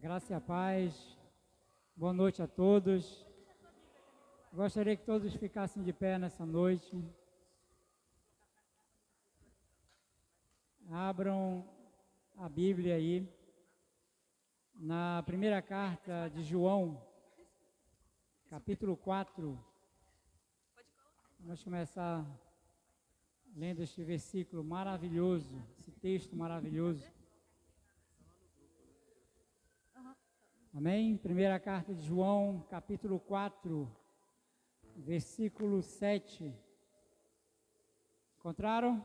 Graça e a paz. Boa noite a todos. Gostaria que todos ficassem de pé nessa noite. Abram a Bíblia aí, na primeira carta de João, capítulo 4. Vamos começar lendo este versículo maravilhoso, esse texto maravilhoso. Amém? Primeira carta de João, capítulo 4, versículo 7. Encontraram?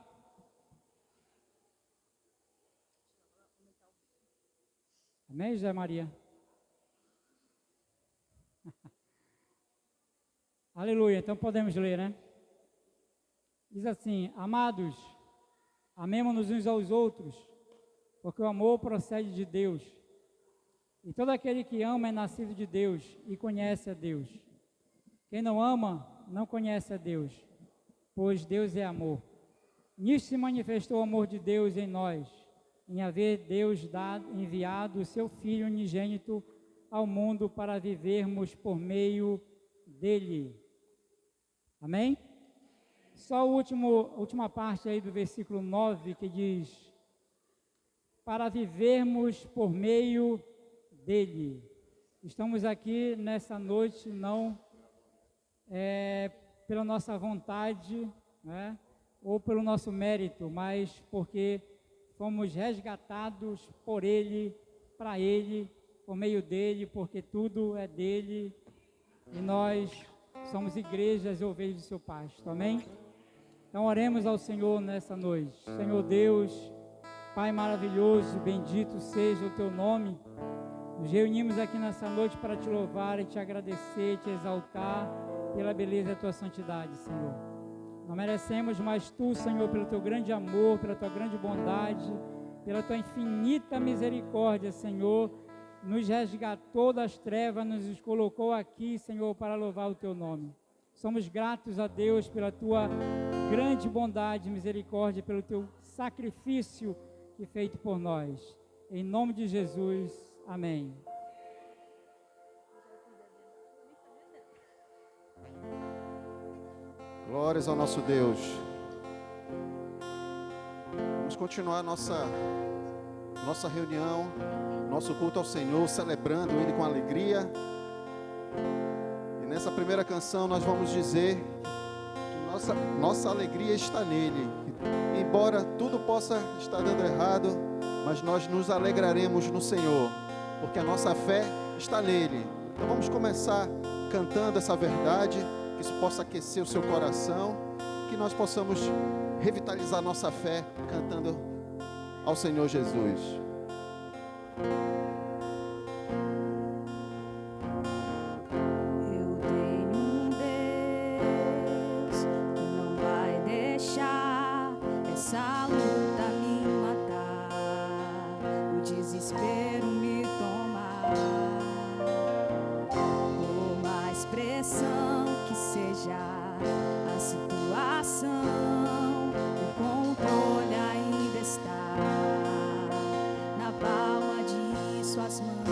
Amém, José Maria? Aleluia, então podemos ler, né? Diz assim: Amados, amemo-nos uns aos outros, porque o amor procede de Deus. E todo aquele que ama é nascido de Deus e conhece a Deus. Quem não ama, não conhece a Deus, pois Deus é amor. Nisto se manifestou o amor de Deus em nós, em haver Deus enviado o seu Filho unigênito ao mundo para vivermos por meio dele. Amém? Só a última parte aí do versículo 9 que diz: para vivermos por meio dele. Estamos aqui nessa noite não pela nossa vontade, né, ou pelo nosso mérito, mas porque fomos resgatados por ele, para ele, por meio dele, porque tudo é dele e nós somos igrejas e ovelhas do seu pasto. Amém? Então oremos ao Senhor nessa noite. Senhor Deus, Pai maravilhoso, bendito seja o teu nome. Nos reunimos aqui nessa noite para te louvar e te agradecer, te exaltar pela beleza da tua santidade, Senhor. Não merecemos, mas tu, Senhor, pelo teu grande amor, pela tua grande bondade, pela tua infinita misericórdia, Senhor, nos resgatou das trevas, nos colocou aqui, Senhor, para louvar o teu nome. Somos gratos a Deus pela tua grande bondade e misericórdia, pelo teu sacrifício que feito por nós. Em nome de Jesus. Amém. Glórias ao nosso Deus. Vamos continuar nossa reunião, nosso culto ao Senhor, celebrando Ele com alegria. E nessa primeira canção nós vamos dizer que nossa alegria está nele. Embora tudo possa estar dando errado, mas nós nos alegraremos no Senhor, porque a nossa fé está nele. Então vamos começar cantando essa verdade, que isso possa aquecer o seu coração, que nós possamos revitalizar nossa fé cantando ao Senhor Jesus. Na palma de suas mãos.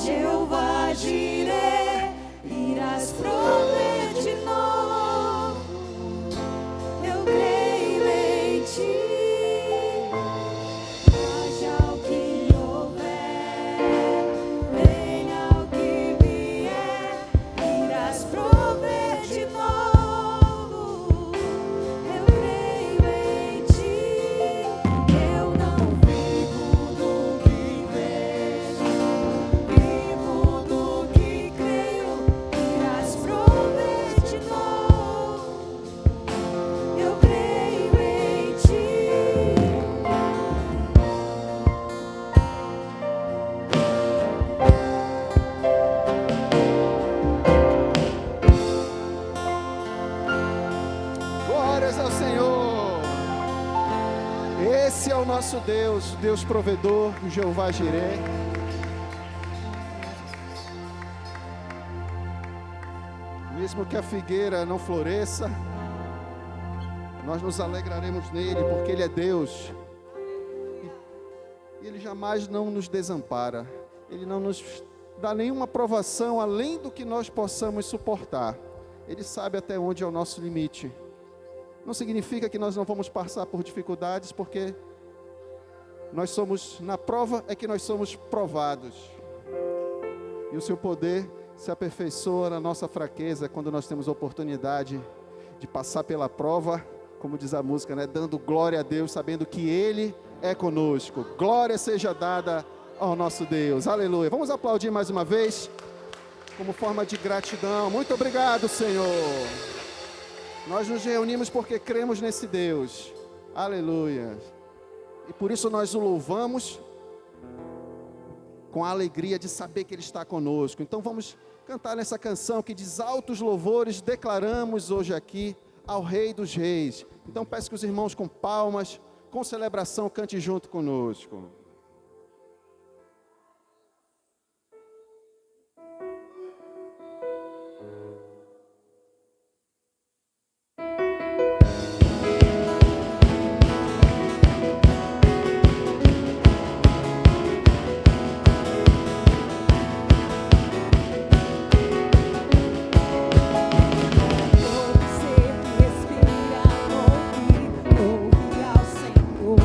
Jeová Jireh, irás prover de novo. Eu creio em ti. Haja o que houver, venha o que vier, irás prover de novo. Eu creio em ti. Eu não vivo do que vejo, vivo do que creio. Irás prover de novo. Eu creio em ti. Glórias ao Senhor. Esse é o nosso Deus, Deus provedor, o Jeová Jireh. Mesmo que a figueira não floresça, nós nos alegraremos nele, porque ele é Deus. E ele jamais não nos desampara. Ele não nos dá nenhuma provação além do que nós possamos suportar. Ele sabe até onde é o nosso limite. Não significa que nós não vamos passar por dificuldades, porque nós somos, na prova é que nós somos provados. E o seu poder se aperfeiçoa na nossa fraqueza, quando nós temos oportunidade de passar pela prova, como diz a música, né? Dando glória a Deus, sabendo que Ele é conosco. Glória seja dada ao nosso Deus. Aleluia. Vamos aplaudir mais uma vez, como forma de gratidão. Muito obrigado, Senhor. Nós nos reunimos porque cremos nesse Deus. Aleluia. E por isso nós o louvamos com a alegria de saber que Ele está conosco. Então vamos cantar nessa canção que diz: altos louvores declaramos hoje aqui ao Rei dos Reis. Então peço que os irmãos com palmas, com celebração, cante junto conosco. Louve ao Senhor.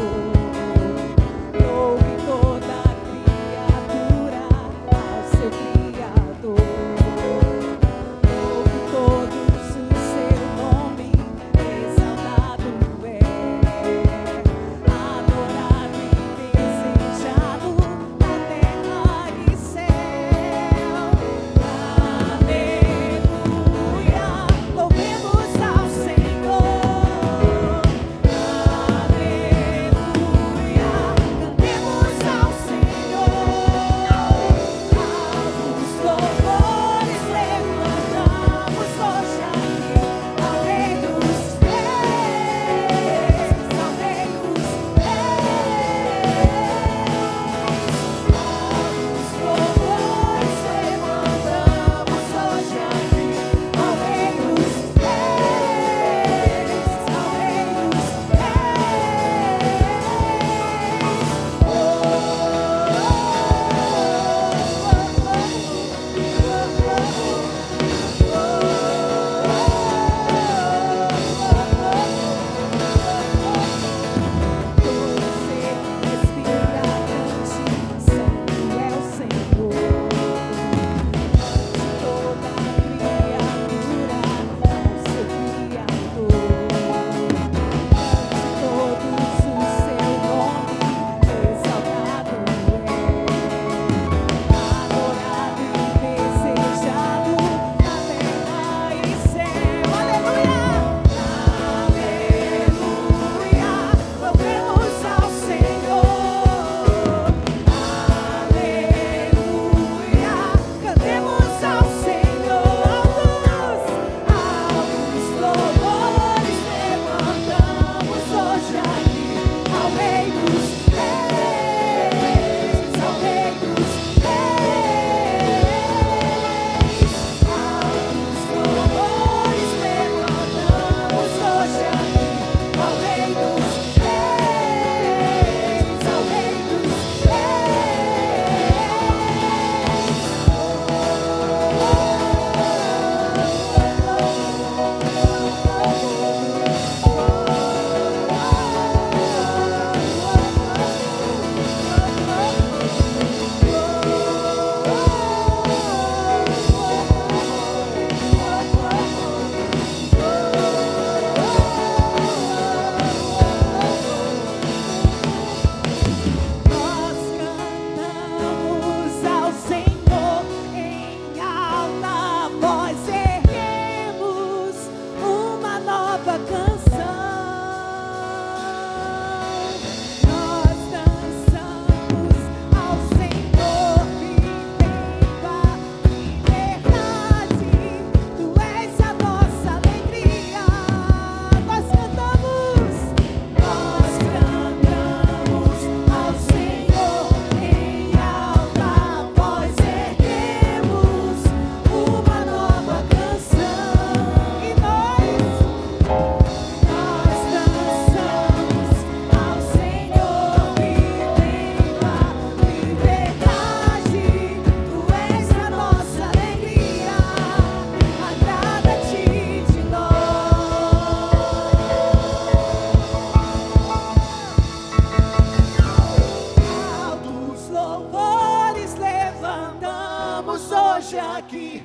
hoje aqui.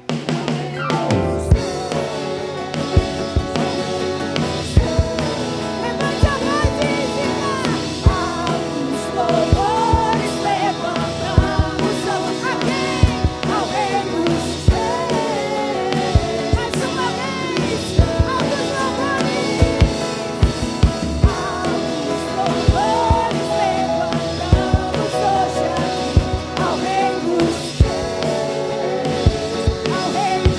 Levante a voz e diga: altos louvores levantamos hoje aqui ao Rei dos Reis. Mais uma vez, altos louvores. Altos louvores levantamos hoje aqui ao Rei dos Reis, ao Rei dos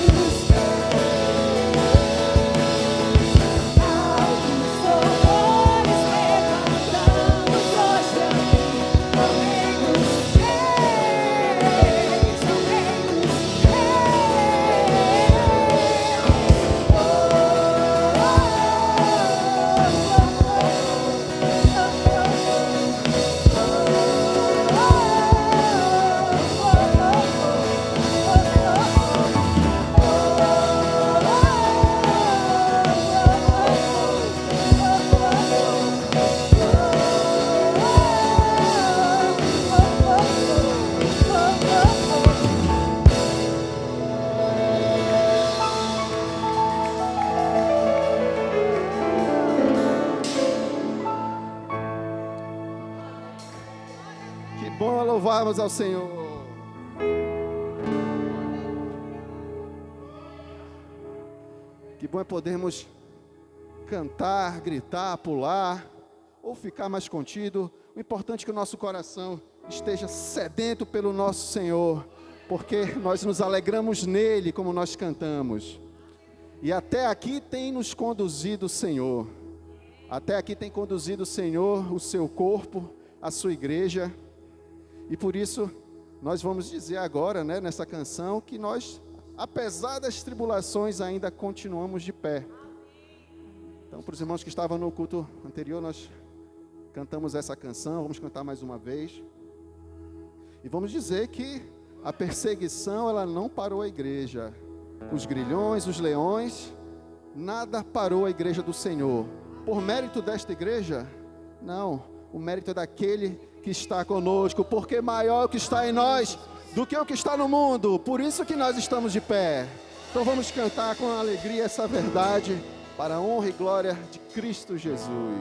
Que bom louvarmos ao Senhor. Que bom é podermos cantar, gritar, pular, ou ficar mais contido. O importante é que o nosso coração esteja sedento pelo nosso Senhor, porque nós nos alegramos nele, como nós cantamos. E até aqui tem nos conduzido o Senhor. Até aqui tem conduzido o Senhor, o seu corpo, a sua igreja. E por isso, nós vamos dizer agora, né, nessa canção, que nós, apesar das tribulações, ainda continuamos de pé. Então, para os irmãos que estavam no culto anterior, nós cantamos essa canção, vamos cantar mais uma vez. E vamos dizer que a perseguição, ela não parou a igreja. Os grilhões, os leões, nada parou a igreja do Senhor. Por mérito desta igreja? Não, o mérito é daquele que está conosco, porque maior é o que está em nós do que o que está no mundo. Por isso que nós estamos de pé. Então vamos cantar com alegria essa verdade, para a honra e glória de Cristo Jesus.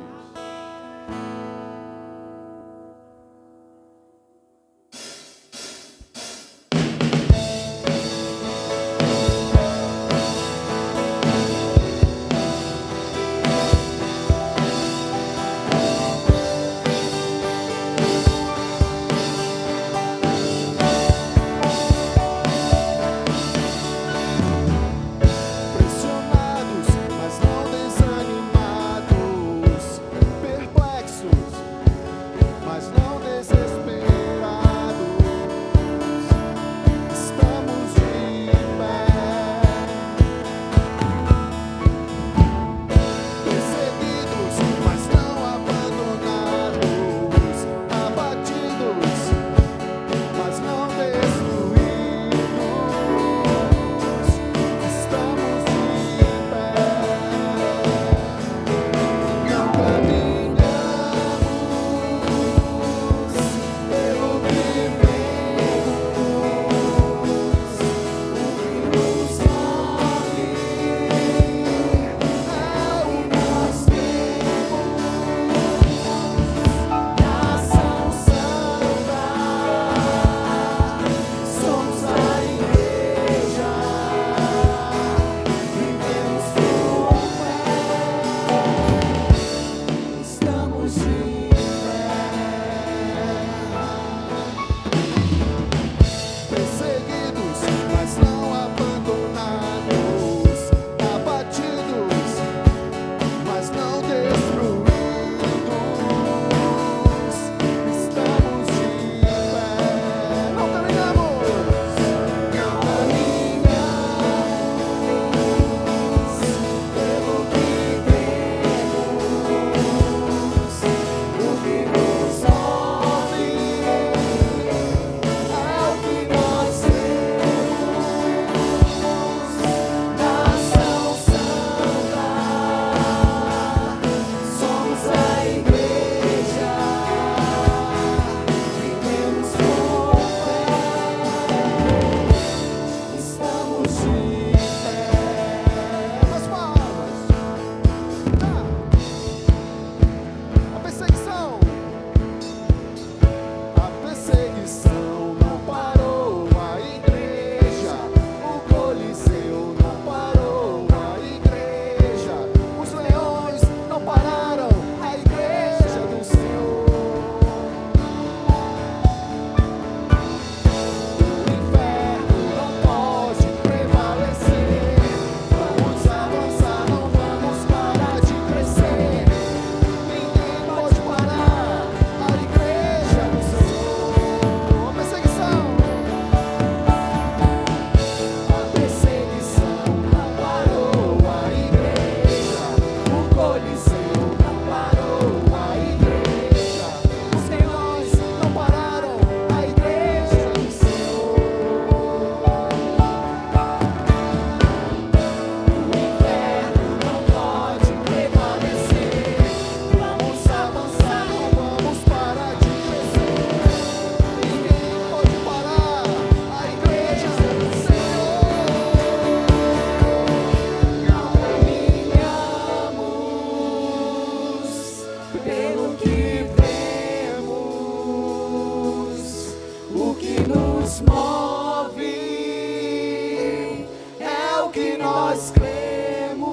Pressionados, mas não desanimados, perplexos, nós cremos,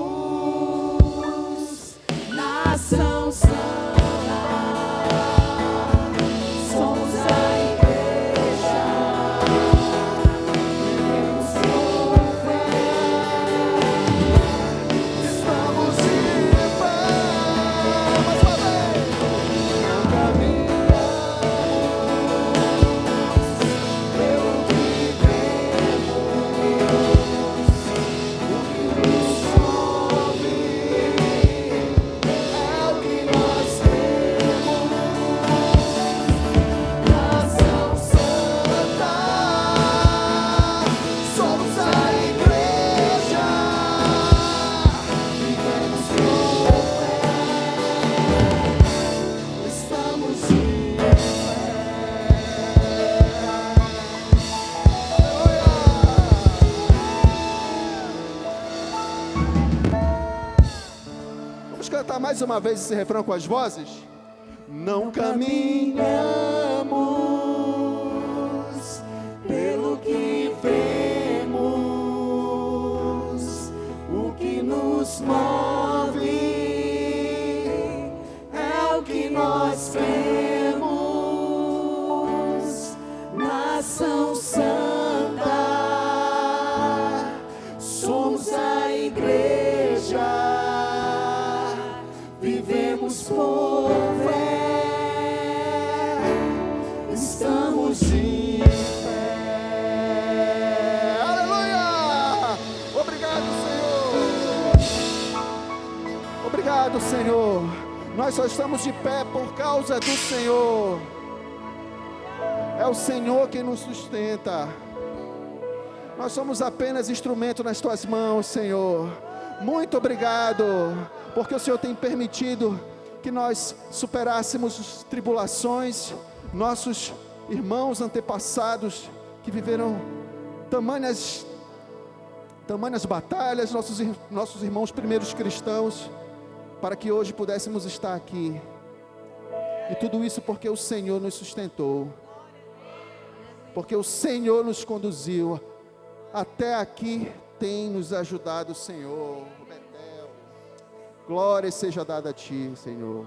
nação santa, somos a igreja, vivemos por fé, Estamos de pé. Mais uma vez. não caminhamos pelo que vemos, o que nos move é o que nós temos, nação santa, somos a igreja, vivemos por fé, estamos de Vamos cantar mais uma vez esse refrão com as vozes? Não caminhamos pelo que vemos, o que nos move é o que nós temos, nação santa, somos a igreja, vivemos por fé, estamos de pé. Aleluia! Obrigado, Senhor. Obrigado, Senhor. Nós só estamos de pé por causa do Senhor. É o Senhor quem nos sustenta. Nós somos apenas instrumento nas tuas mãos, Senhor. Muito obrigado, porque o Senhor tem permitido que nós superássemos as tribulações, nossos irmãos antepassados que viveram tamanhas batalhas, nossos irmãos primeiros cristãos, para que hoje pudéssemos estar aqui. E tudo isso porque o Senhor nos sustentou, porque o Senhor nos conduziu. Até aqui tem nos ajudado o Senhor. Betel. Glória seja dada a Ti, Senhor.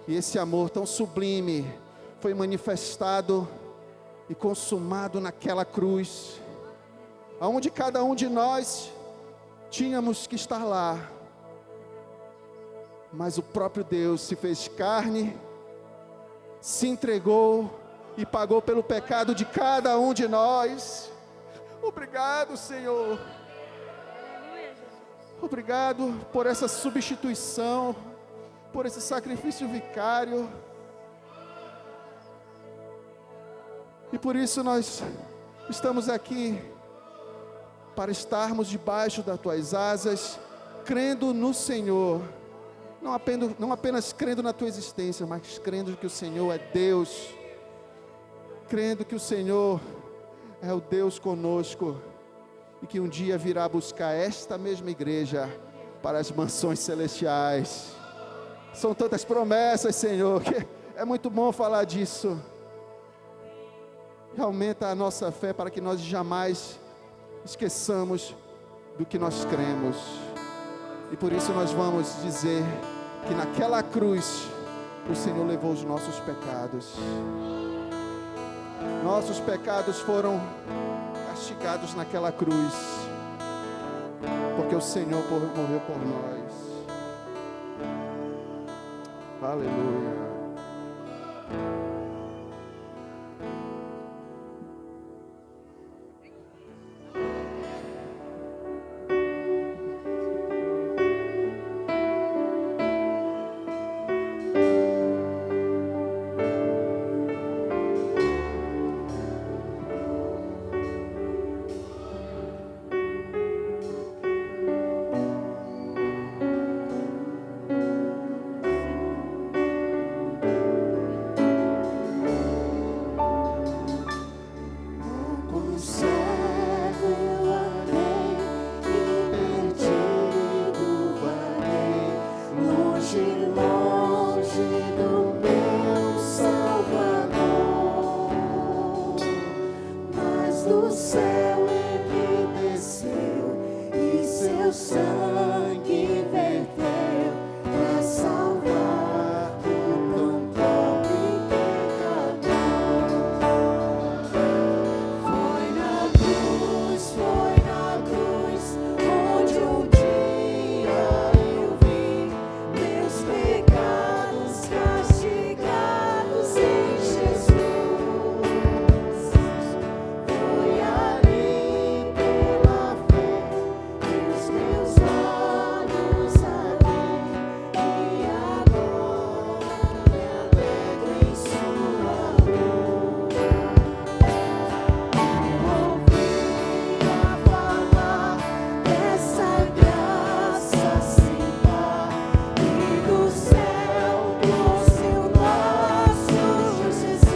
E esse amor tão sublime foi manifestado e consumado naquela cruz, aonde cada um de nós tínhamos que estar lá, mas o próprio Deus se fez carne, se entregou e pagou pelo pecado de cada um de nós. Obrigado, Senhor. Obrigado por essa substituição, por esse sacrifício vicário. E por isso nós estamos aqui, para estarmos debaixo das tuas asas, crendo no Senhor, não apenas crendo na tua existência, mas crendo que o Senhor é Deus, crendo que o Senhor é o Deus conosco, e que um dia virá buscar esta mesma igreja para as mansões celestiais. São tantas promessas, Senhor, que é muito bom falar disso. E aumenta a nossa fé para que nós jamais esqueçamos do que nós cremos. E por isso nós vamos dizer que naquela cruz o Senhor levou os nossos pecados. Nossos pecados foram castigados naquela cruz, porque o Senhor morreu por nós. Aleluia. do céu ele desceu seu sangue verteu para salvar o tão pobre pecador. Foi na cruz, onde um dia eu vi meus pecados castigados em Jesus. Foi ali pela fé que os meus olhos abrem e agora me alegro em sua luz. Ouvi a falar dessa graça sem par e do céu trouxe o nosso Jesus.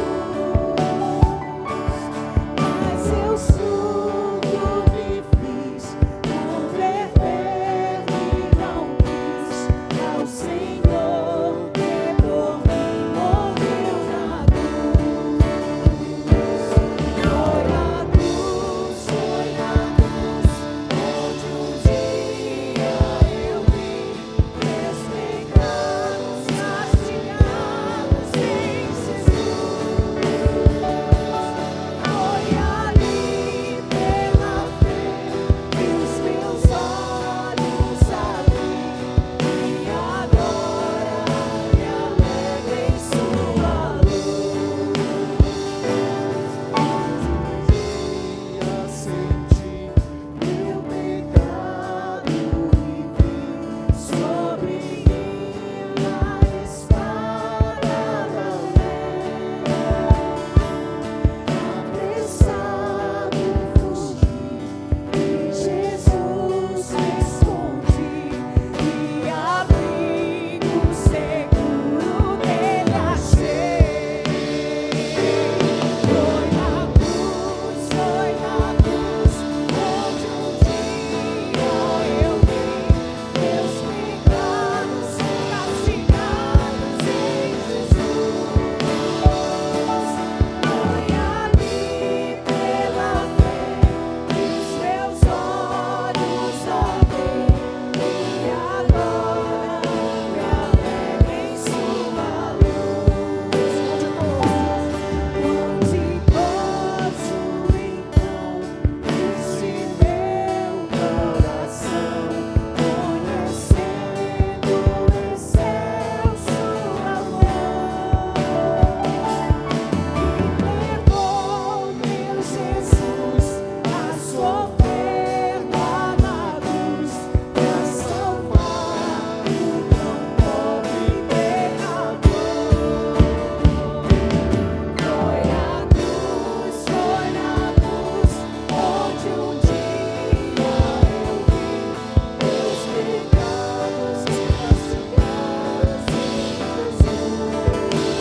Mas eu surdo me fiz, converter e não quis ao Senhor que por mim morreu na cruz. Foi na cruz, onde um dia eu vi meus pecados castigados em Jesus. Foi ali pela fé que os meus olhos abri e agora me alegro em sua luz. Dia senti meu pecado e vi sobre mim a espada da fé. Apressado fugi e Jesus me escondi e abrigo seguro nele achei. Foi na cruz, onde um dia eu vi meus pecados castigados em Jesus. Foi ali pela fé que os meus olhos abri e agora me alegro em sua luz. Onde posso então este meu coração, conhecendo o excelso amor que levou meu Jesus a sofrer lá na cruz para salvar o tão pobre pecador. Foi na cruz, onde um dia eu vi meus pecados castigados em Jesus. Foi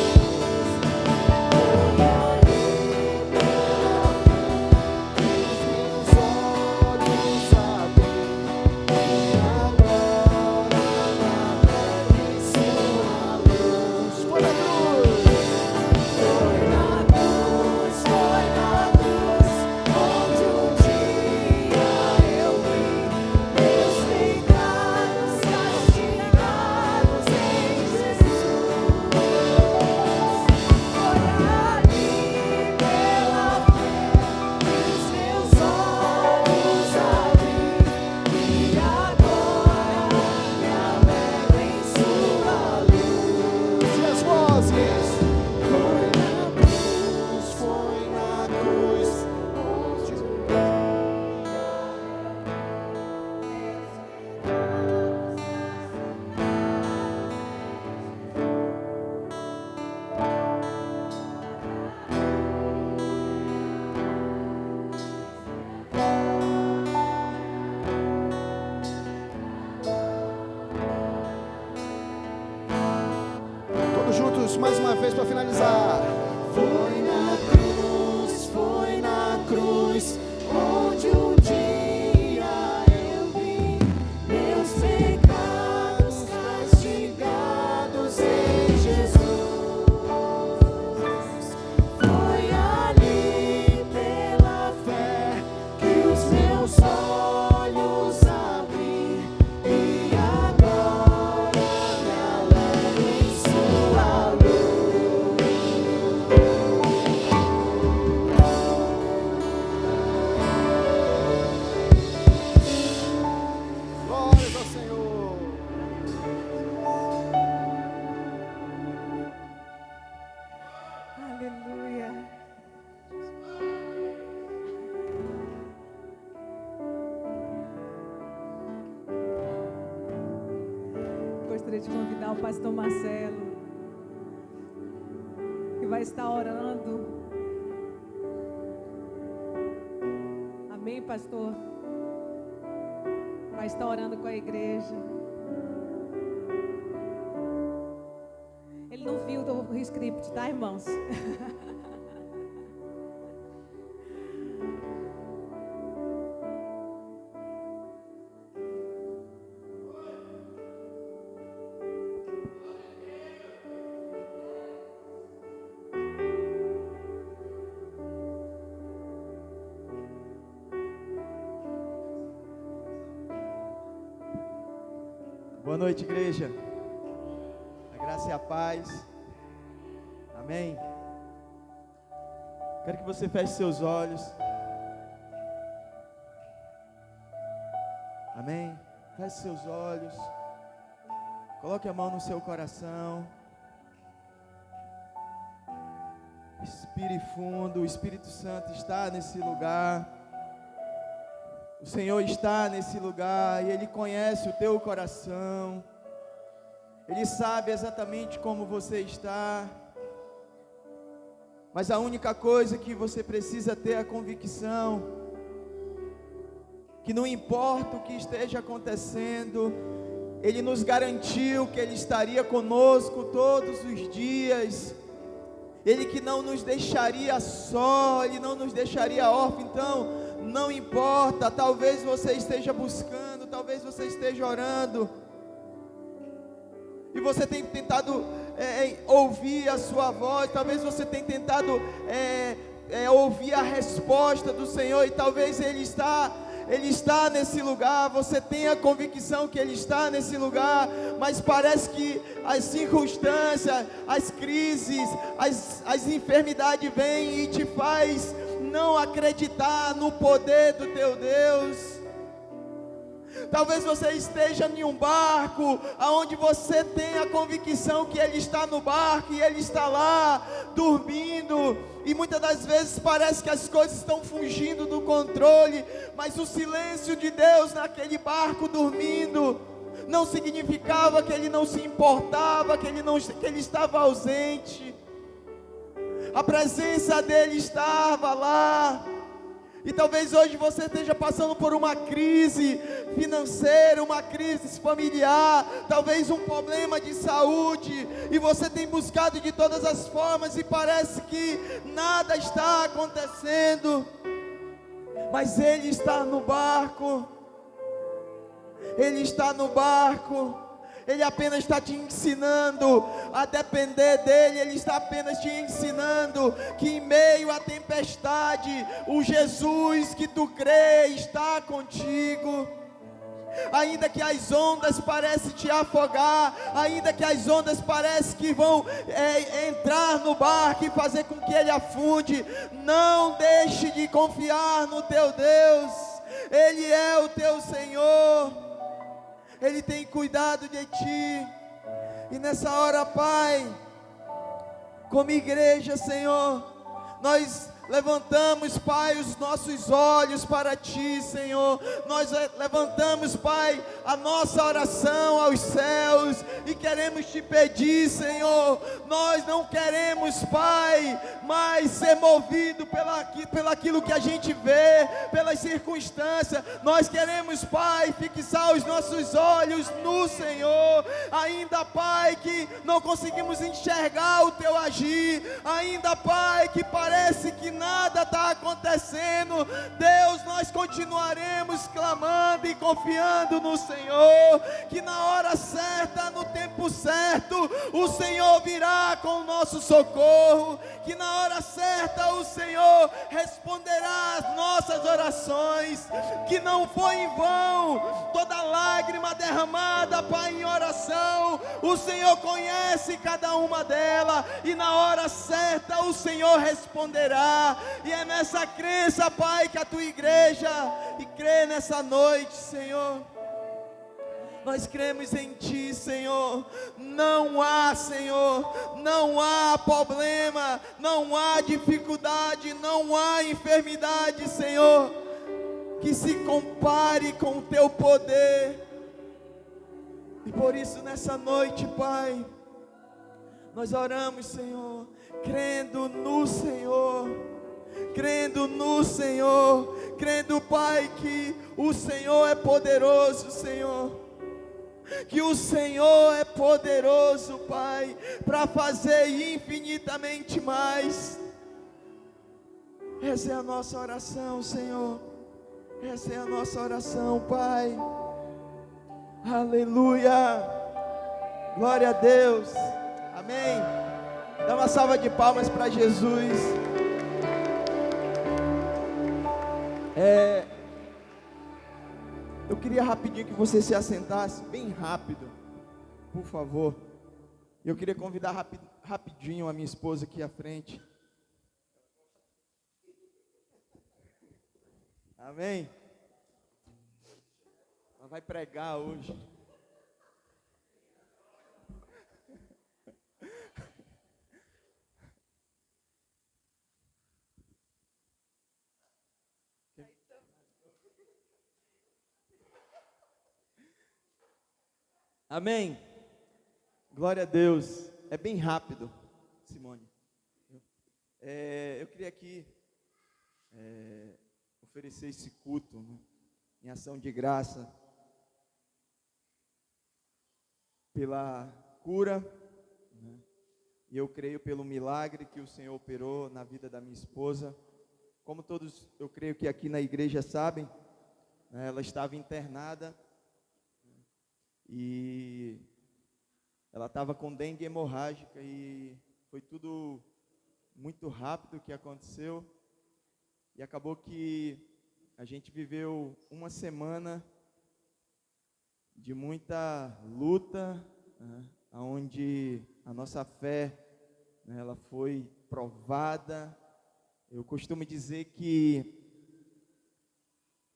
ali pela fé que os meus olhos abri e agora me alegro em sua luz. Foi na cruz, onde um dia eu vi meus pecados castigados em Jesus. Foi ali pela fé que os meus olhos abri e agora me alegro em sua luz. E as vozes. Foi na cruz, onde um dia todos juntos, mais uma vez para finalizar. Foi na cruz, onde um dia eu vi meus pecados castigados em Jesus. Foi ali pela fé que os meus olhos abri convidar o pastor Marcelo, que vai estar orando. Amém, pastor? Vai estar orando com a igreja. Ele não viu o script, tá, irmãos? Boa noite, igreja. A graça e a paz. Amém. Quero que você feche seus olhos. Amém. Feche seus olhos. Coloque a mão no seu coração. Respire fundo. O Espírito Santo está nesse lugar. O Senhor está nesse lugar e Ele conhece o teu coração. Ele sabe exatamente como você está. Mas a única coisa que você precisa ter é a convicção que não importa o que esteja acontecendo, Ele nos garantiu que Ele estaria conosco todos os dias. Ele que não nos deixaria só, Ele não nos deixaria órfãos. Então, não importa, talvez você esteja buscando, talvez você esteja orando, e você tem tentado ouvir a sua voz, talvez você tenha tentado ouvir a resposta do Senhor, e talvez Ele está nesse lugar, você tem a convicção que Ele está nesse lugar, mas parece que as circunstâncias, as crises, as enfermidades vêm e te faz não acreditar no poder do teu Deus. Talvez você esteja em um barco, aonde você tem a convicção que Ele está no barco e Ele está lá, dormindo, e muitas das vezes parece que as coisas estão fugindo do controle, mas o silêncio de Deus naquele barco dormindo, não significava que Ele não se importava, que Ele estava ausente. A presença dEle estava lá. E talvez hoje você esteja passando por uma crise financeira, uma crise familiar, talvez um problema de saúde, e você tem buscado de todas as formas e parece que nada está acontecendo, mas Ele está no barco. Ele está no barco. Ele apenas está te ensinando a depender dEle. Ele está apenas te ensinando que em meio à tempestade, o Jesus que tu crê está contigo. Ainda que as ondas parecem te afogar, ainda que as ondas parecem que vão entrar no barco e fazer com que ele afunde, não deixe de confiar no teu Deus. Ele é o teu Senhor. Ele tem cuidado de ti. E nessa hora, Pai, como igreja, Senhor, nós levantamos, Pai, os nossos olhos para Ti, Senhor. Nós levantamos, Pai, a nossa oração aos céus e queremos Te pedir, Senhor. Nós não queremos, Pai, mais ser movido pelaquilo que a gente vê, pelas circunstâncias. Nós queremos, Pai, fixar os nossos olhos no Senhor. Ainda, Pai, que não conseguimos enxergar o Teu agir. Ainda, Pai, que parece que nada está acontecendo. Deus, nós continuaremos clamando e confiando no Senhor, que na hora certa, no tempo certo, o Senhor virá com o nosso socorro, que na hora certa o Senhor responderá às nossas orações, que não foi em vão toda lágrima derramada, Pai, em oração. O Senhor conhece cada uma delas, e na hora certa o Senhor responderá. E é nessa crença, Pai, que a Tua igreja crê nessa noite, Senhor. Nós cremos em Ti, Senhor. Não há, Senhor, não há problema, não há dificuldade, não há enfermidade, Senhor, que se compare com o Teu poder. E por isso nessa noite, Pai, nós oramos, Senhor, crendo no Senhor, crendo, Pai, que o Senhor é poderoso, Senhor, que o Senhor é poderoso, Pai, para fazer infinitamente mais. Essa é a nossa oração, Senhor, essa é a nossa oração, Pai. Aleluia, glória a Deus, amém. Dá uma salva de palmas para Jesus. Eu queria rapidinho que você se assentasse, bem rápido, por favor. Eu queria convidar rapidinho a minha esposa aqui à frente. Amém? Ela vai pregar hoje. Amém? Glória a Deus. É bem rápido, Simone. Eu queria aqui oferecer esse culto, né, em ação de graça pela cura, né, e eu creio pelo milagre que o Senhor operou na vida da minha esposa. Como todos, eu creio que aqui na igreja sabem, né, ela estava internada e ela estava com dengue hemorrágica e foi tudo muito rápido que aconteceu. E acabou que a gente viveu uma semana de muita luta, né, onde a nossa fé, né, ela foi provada. Eu costumo dizer que,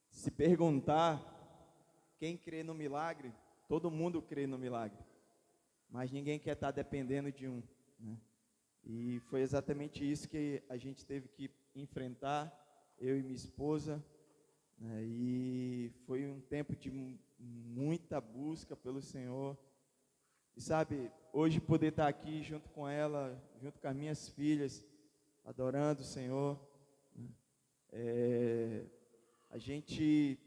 se perguntar quem crê no milagre, todo mundo crê no milagre, mas ninguém quer estar dependendo de um, né? E foi exatamente isso que a gente teve que enfrentar, eu e minha esposa, né? E foi um tempo de muita busca pelo Senhor. E sabe, hoje poder estar aqui junto com ela, junto com as minhas filhas, adorando o Senhor, né? A gente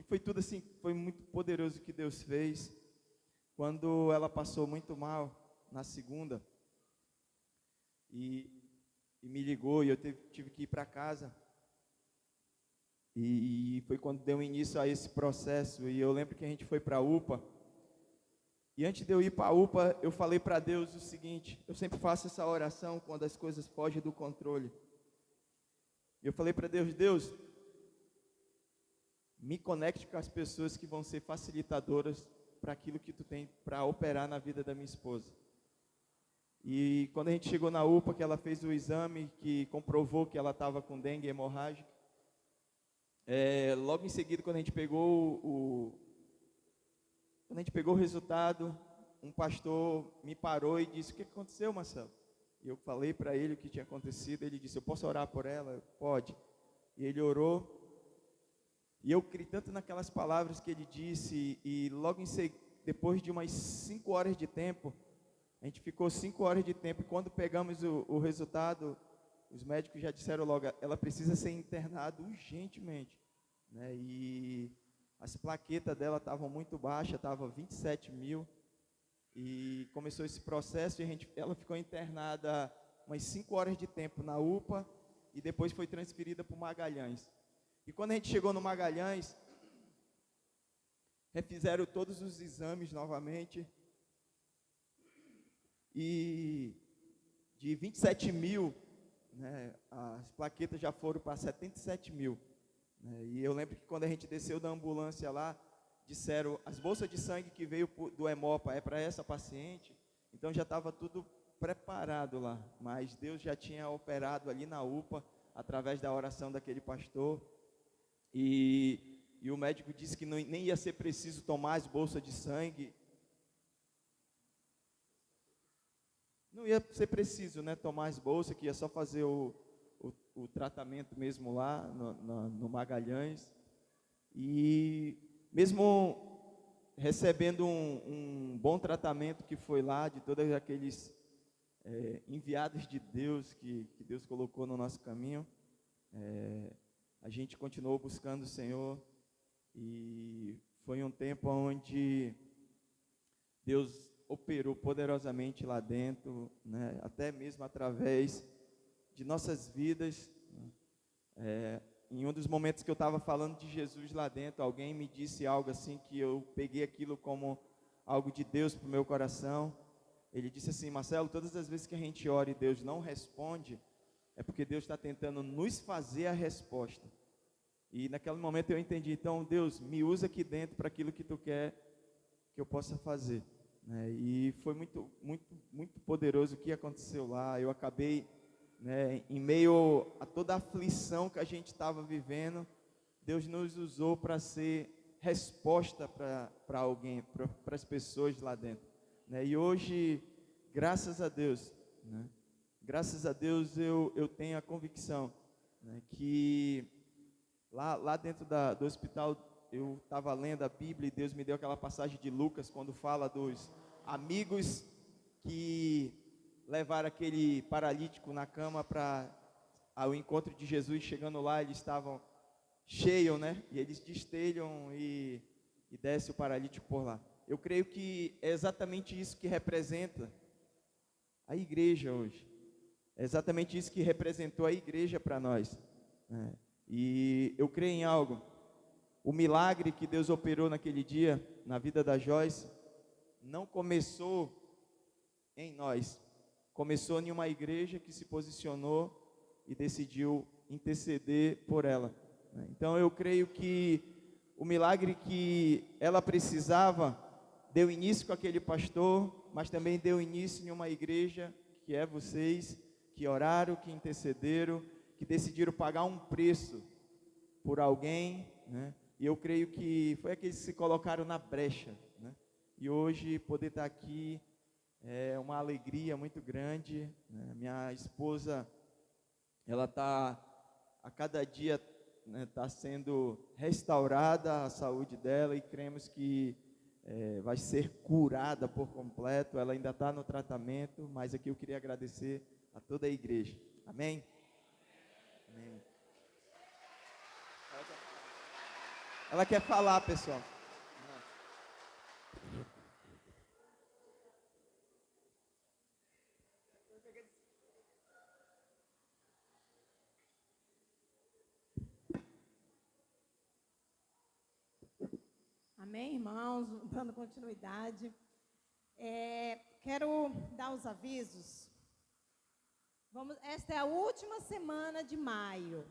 foi tudo assim, foi muito poderoso o que Deus fez. Quando ela passou muito mal na segunda e me ligou e eu tive que ir para casa, e foi quando deu início a esse processo. E eu lembro que a gente foi para a UPA, e antes de eu ir para a UPA, eu falei para Deus o seguinte: eu sempre faço essa oração quando as coisas fogem do controle. Eu falei para Deus: Deus, me conecte com as pessoas que vão ser facilitadoras para aquilo que tu tem para operar na vida da minha esposa. E quando a gente chegou na UPA, que ela fez o exame que comprovou que ela estava com dengue hemorrágica, logo em seguida, quando a gente pegou o resultado, um pastor me parou e disse: o que aconteceu, Marcelo? E eu falei para ele o que tinha acontecido. Ele disse: eu posso orar por ela? Pode. E ele orou. E eu criei tanto naquelas palavras que ele disse, e logo depois de umas 5 horas de tempo, a gente ficou 5 horas de tempo, e quando pegamos o resultado, os médicos já disseram logo: ela precisa ser internada urgentemente, né? E as plaquetas dela estavam muito baixas, estavam 27 mil, e começou esse processo, e ela ficou internada umas 5 horas de tempo na UPA, e depois foi transferida para o Magalhães. E quando a gente chegou no Magalhães, refizeram todos os exames novamente, e de 27 mil, né, as plaquetas já foram para 77 mil. Né, e eu lembro que quando a gente desceu da ambulância lá, disseram: as bolsas de sangue que veio do Hemopa é para essa paciente. Então já estava tudo preparado lá, mas Deus já tinha operado ali na UPA, através da oração daquele pastor. E o médico disse que nem ia ser preciso tomar as bolsas de sangue. Não ia ser preciso, né, tomar as bolsas, que ia só fazer o tratamento mesmo lá no Magalhães. E mesmo recebendo um bom tratamento que foi lá, de todos aqueles enviados de Deus que Deus colocou no nosso caminho. A gente continuou buscando o Senhor e foi um tempo onde Deus operou poderosamente lá dentro, né? Até mesmo através de nossas vidas. Em um dos momentos que eu estava falando de Jesus lá dentro, alguém me disse algo assim que eu peguei aquilo como algo de Deus para o meu coração. Ele disse assim: Marcelo, todas as vezes que a gente ora e Deus não responde, é porque Deus está tentando nos fazer a resposta. E naquele momento eu entendi, então Deus, me usa aqui dentro para aquilo que Tu quer que eu possa fazer, né? E foi muito, muito, muito poderoso o que aconteceu lá. Eu acabei, né, em meio a toda a aflição que a gente estava vivendo, Deus nos usou para ser resposta para alguém, para as pessoas lá dentro, né? E hoje, graças a Deus, né, graças a Deus eu tenho a convicção, né, que lá dentro do hospital eu estava lendo a Bíblia e Deus me deu aquela passagem de Lucas, quando fala dos amigos que levaram aquele paralítico na cama para ao encontro de Jesus. Chegando lá, eles estavam cheios, né? E eles destelham e desce o paralítico por lá. Eu creio que é exatamente isso que representa a igreja hoje. É exatamente isso que representou a igreja para nós, né? E eu creio em algo. O milagre que Deus operou naquele dia na vida da Joyce não começou em nós. Começou em uma igreja que se posicionou e decidiu interceder por ela. Então eu creio que o milagre que ela precisava deu início com aquele pastor, mas também deu início em uma igreja que é vocês, que oraram, que intercederam, que decidiram pagar um preço por alguém, né? E eu creio que foi aqueles que se colocaram na brecha, né? E hoje poder estar aqui é uma alegria muito grande, né? Minha esposa, ela está a cada dia, né, está sendo restaurada a saúde dela e cremos que vai ser curada por completo. Ela ainda está no tratamento, mas aqui eu queria agradecer a toda a igreja. Amém? Amém. Ela quer falar, pessoal. Amém, irmãos? Dando continuidade. Quero dar os avisos. Esta é a última semana de maio.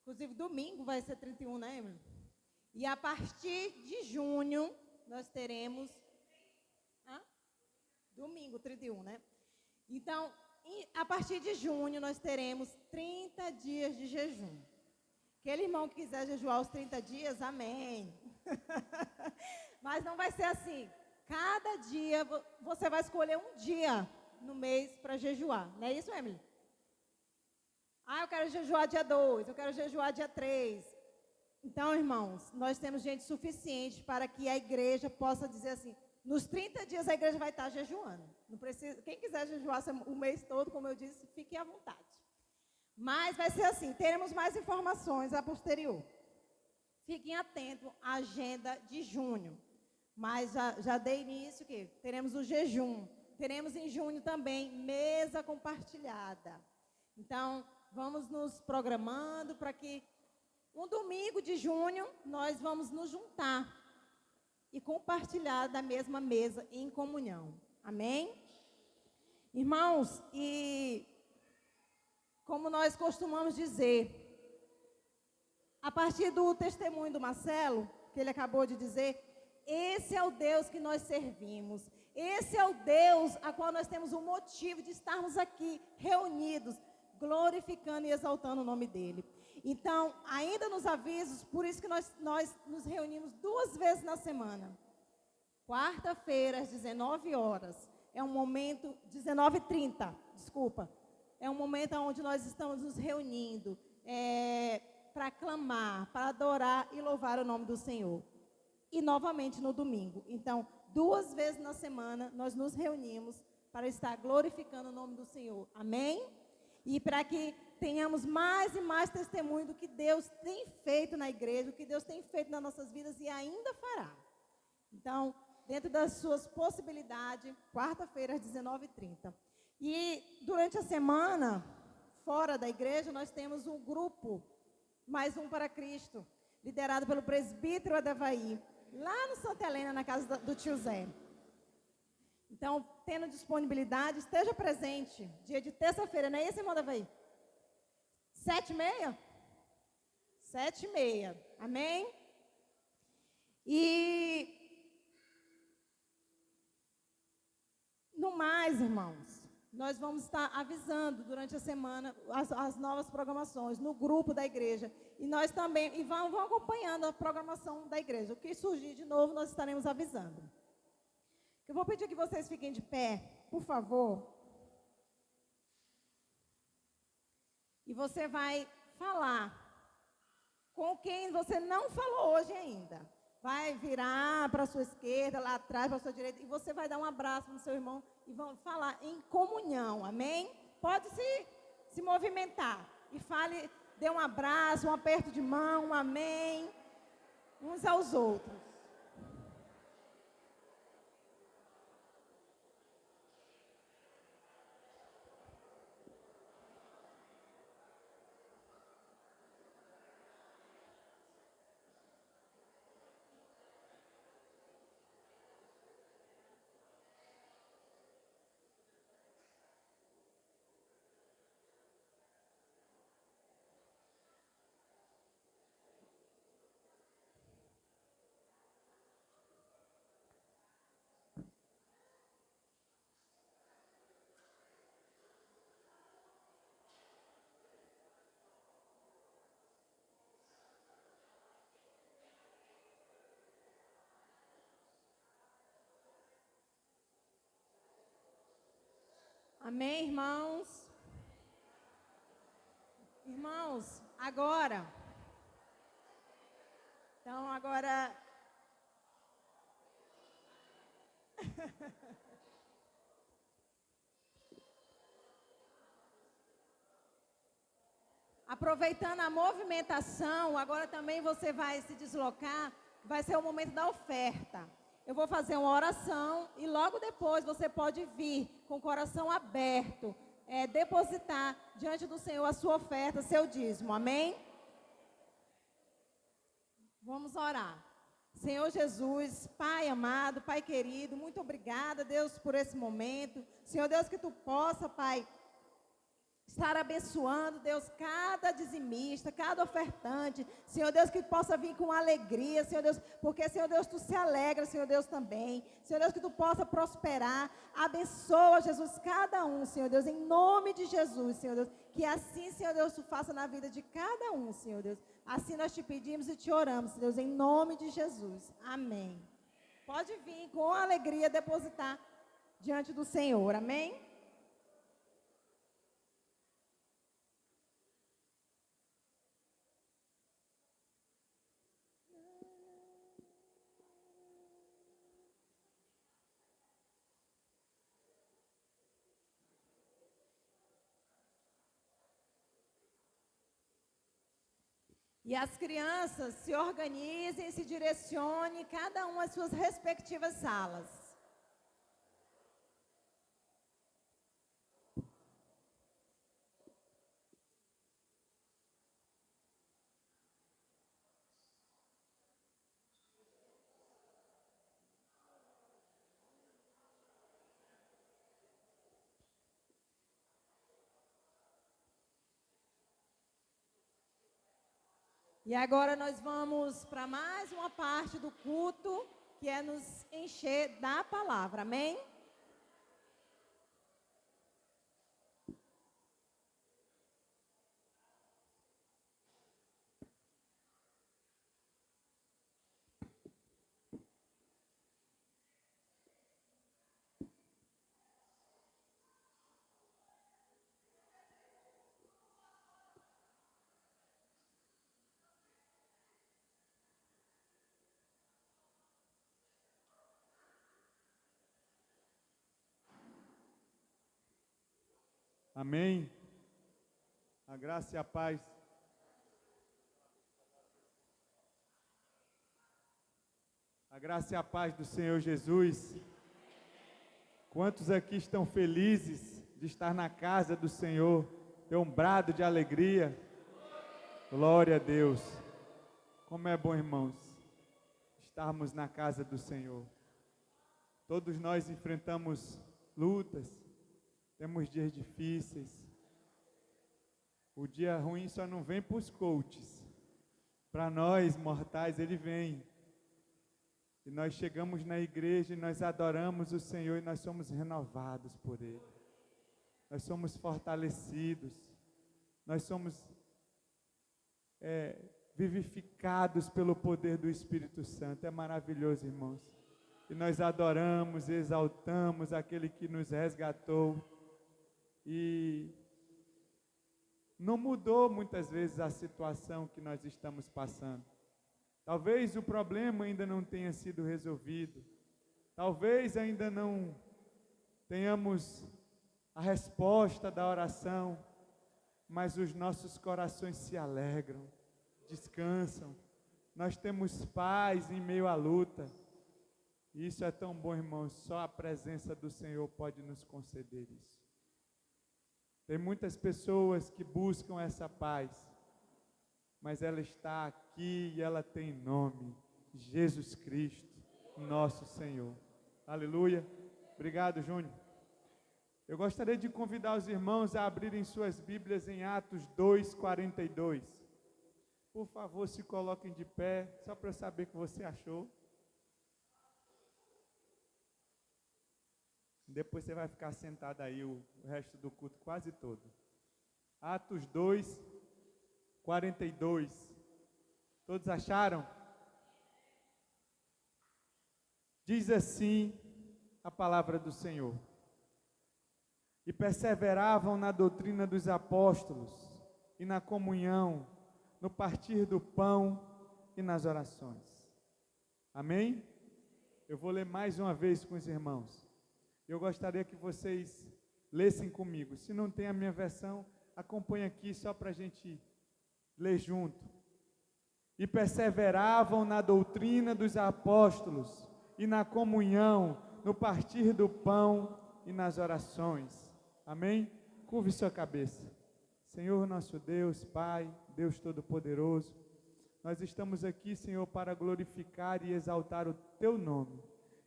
Inclusive, domingo vai ser 31, né, Emily? E a partir de junho, nós teremos... Domingo, 31, né? Então, a partir de junho, nós teremos 30 dias de jejum. Aquele irmão que quiser jejuar os 30 dias, amém. Mas não vai ser assim. Cada dia, você vai escolher um dia no mês para jejuar. Não é isso, Emily? Eu quero jejuar dia 2, eu quero jejuar dia 3. Então, irmãos, nós temos gente suficiente para que a igreja possa dizer assim, nos 30 dias a igreja vai estar jejuando. Não precisa, quem quiser jejuar o mês todo, como eu disse, fique à vontade. Mas vai ser assim, teremos mais informações a posterior. Fiquem atentos à agenda de junho. Mas já dei início que teremos o jejum. Teremos em junho também mesa compartilhada. Então, vamos nos programando para que um domingo de junho nós vamos nos juntar e compartilhar da mesma mesa em comunhão. Amém? Irmãos, e como nós costumamos dizer, a partir do testemunho do Marcelo, que ele acabou de dizer, esse é o Deus que nós servimos. Esse é o Deus a qual nós temos o motivo de estarmos aqui reunidos, glorificando e exaltando o nome dele. Então, ainda nos avisos, por isso que nós nos reunimos 2 vezes na semana. Quarta-feira, às 19 horas. É um momento, 19h30, desculpa. É um momento onde nós estamos nos reunindo para clamar, para adorar e louvar o nome do Senhor. e novamente no domingo. Então, 2 vezes na semana, nós nos reunimos para estar glorificando o nome do Senhor. Amém? E para que tenhamos mais e mais testemunho do que Deus tem feito na igreja, o que Deus tem feito nas nossas vidas e ainda fará. Então, dentro das suas possibilidades, quarta-feira às 19h30. E durante a semana, fora da igreja, nós temos um grupo, mais um para Cristo, liderado pelo presbítero Adevaí, lá no Santa Helena, na casa do tio Zé. Então, tendo disponibilidade, esteja presente, dia de terça-feira, não é isso, irmão Adevaí? 7h30? 7h30, amém? E no mais, irmãos, nós vamos estar avisando durante a semana as novas programações no grupo da igreja. E nós também, e vão acompanhando a programação da igreja. O que surgir de novo, nós estaremos avisando. Eu vou pedir que vocês fiquem de pé, por favor. E você vai falar com quem você não falou hoje ainda. Vai virar para a sua esquerda, lá atrás, para a sua direita, e você vai dar um abraço no seu irmão e vão falar em comunhão, amém? Pode se movimentar e fale, dê um abraço, um aperto de mão, um amém, uns aos outros. Amém, irmãos? Irmãos, agora. Então, agora. Aproveitando a movimentação, agora também você vai se deslocar, vai ser o momento da oferta. Eu vou fazer uma oração e logo depois você pode vir com o coração aberto, depositar diante do Senhor a sua oferta, seu dízimo, amém? Vamos orar. Senhor Jesus, Pai amado, Pai querido, muito obrigada, Deus, por esse momento. Senhor Deus, que Tu possa, Pai, estar abençoando, Deus, cada dizimista, cada ofertante, Senhor Deus, que possa vir com alegria, Senhor Deus, porque, Senhor Deus, Tu se alegra, Senhor Deus, também, Senhor Deus, que Tu possa prosperar, abençoa, Jesus, cada um, Senhor Deus, em nome de Jesus, Senhor Deus, que assim, Senhor Deus, Tu faça na vida de cada um, Senhor Deus, assim nós te pedimos e te oramos, Senhor Deus, em nome de Jesus, amém. Pode vir com alegria depositar diante do Senhor, amém? E as crianças se organizem, se direcionem, cada uma às suas respectivas salas. E agora nós vamos para mais uma parte do culto, que é nos encher da palavra, amém? Amém? A graça e a paz. A graça e a paz do Senhor Jesus. Quantos aqui estão felizes de estar na casa do Senhor? Ter um brado de alegria. Glória a Deus. Como é bom, irmãos, estarmos na casa do Senhor. Todos nós enfrentamos lutas, temos dias difíceis. O dia ruim só não vem para os coaches. Para nós, mortais, ele vem. E nós chegamos na igreja e nós adoramos o Senhor e nós somos renovados por Ele. Nós somos fortalecidos. Nós somos vivificados pelo poder do Espírito Santo. É maravilhoso, irmãos. E nós adoramos, exaltamos aquele que nos resgatou. E não mudou muitas vezes a situação que nós estamos passando. Talvez o problema ainda não tenha sido resolvido. Talvez ainda não tenhamos a resposta da oração. Mas os nossos corações se alegram, descansam. Nós temos paz em meio à luta. E isso é tão bom, irmãos. Só a presença do Senhor pode nos conceder isso. Tem muitas pessoas que buscam essa paz, mas ela está aqui e ela tem nome: Jesus Cristo, nosso Senhor. Aleluia. Obrigado, Júnior. Eu gostaria de convidar os irmãos a abrirem suas Bíblias em Atos 2:42. Por favor, se coloquem de pé, só para eu saber o que você achou. Depois você vai ficar sentado aí o resto do culto quase todo. Atos 2:42. Todos acharam? Diz assim a palavra do Senhor: e perseveravam na doutrina dos apóstolos, e na comunhão, no partir do pão e nas orações. Amém? Eu vou ler mais uma vez com os irmãos. Eu gostaria que vocês lessem comigo. Se não tem a minha versão, acompanhe aqui só para a gente ler junto. E perseveravam na doutrina dos apóstolos, e na comunhão, no partir do pão e nas orações. Amém? Curve sua cabeça. Senhor nosso Deus, Pai, Deus Todo-Poderoso, nós estamos aqui, Senhor, para glorificar e exaltar o Teu nome,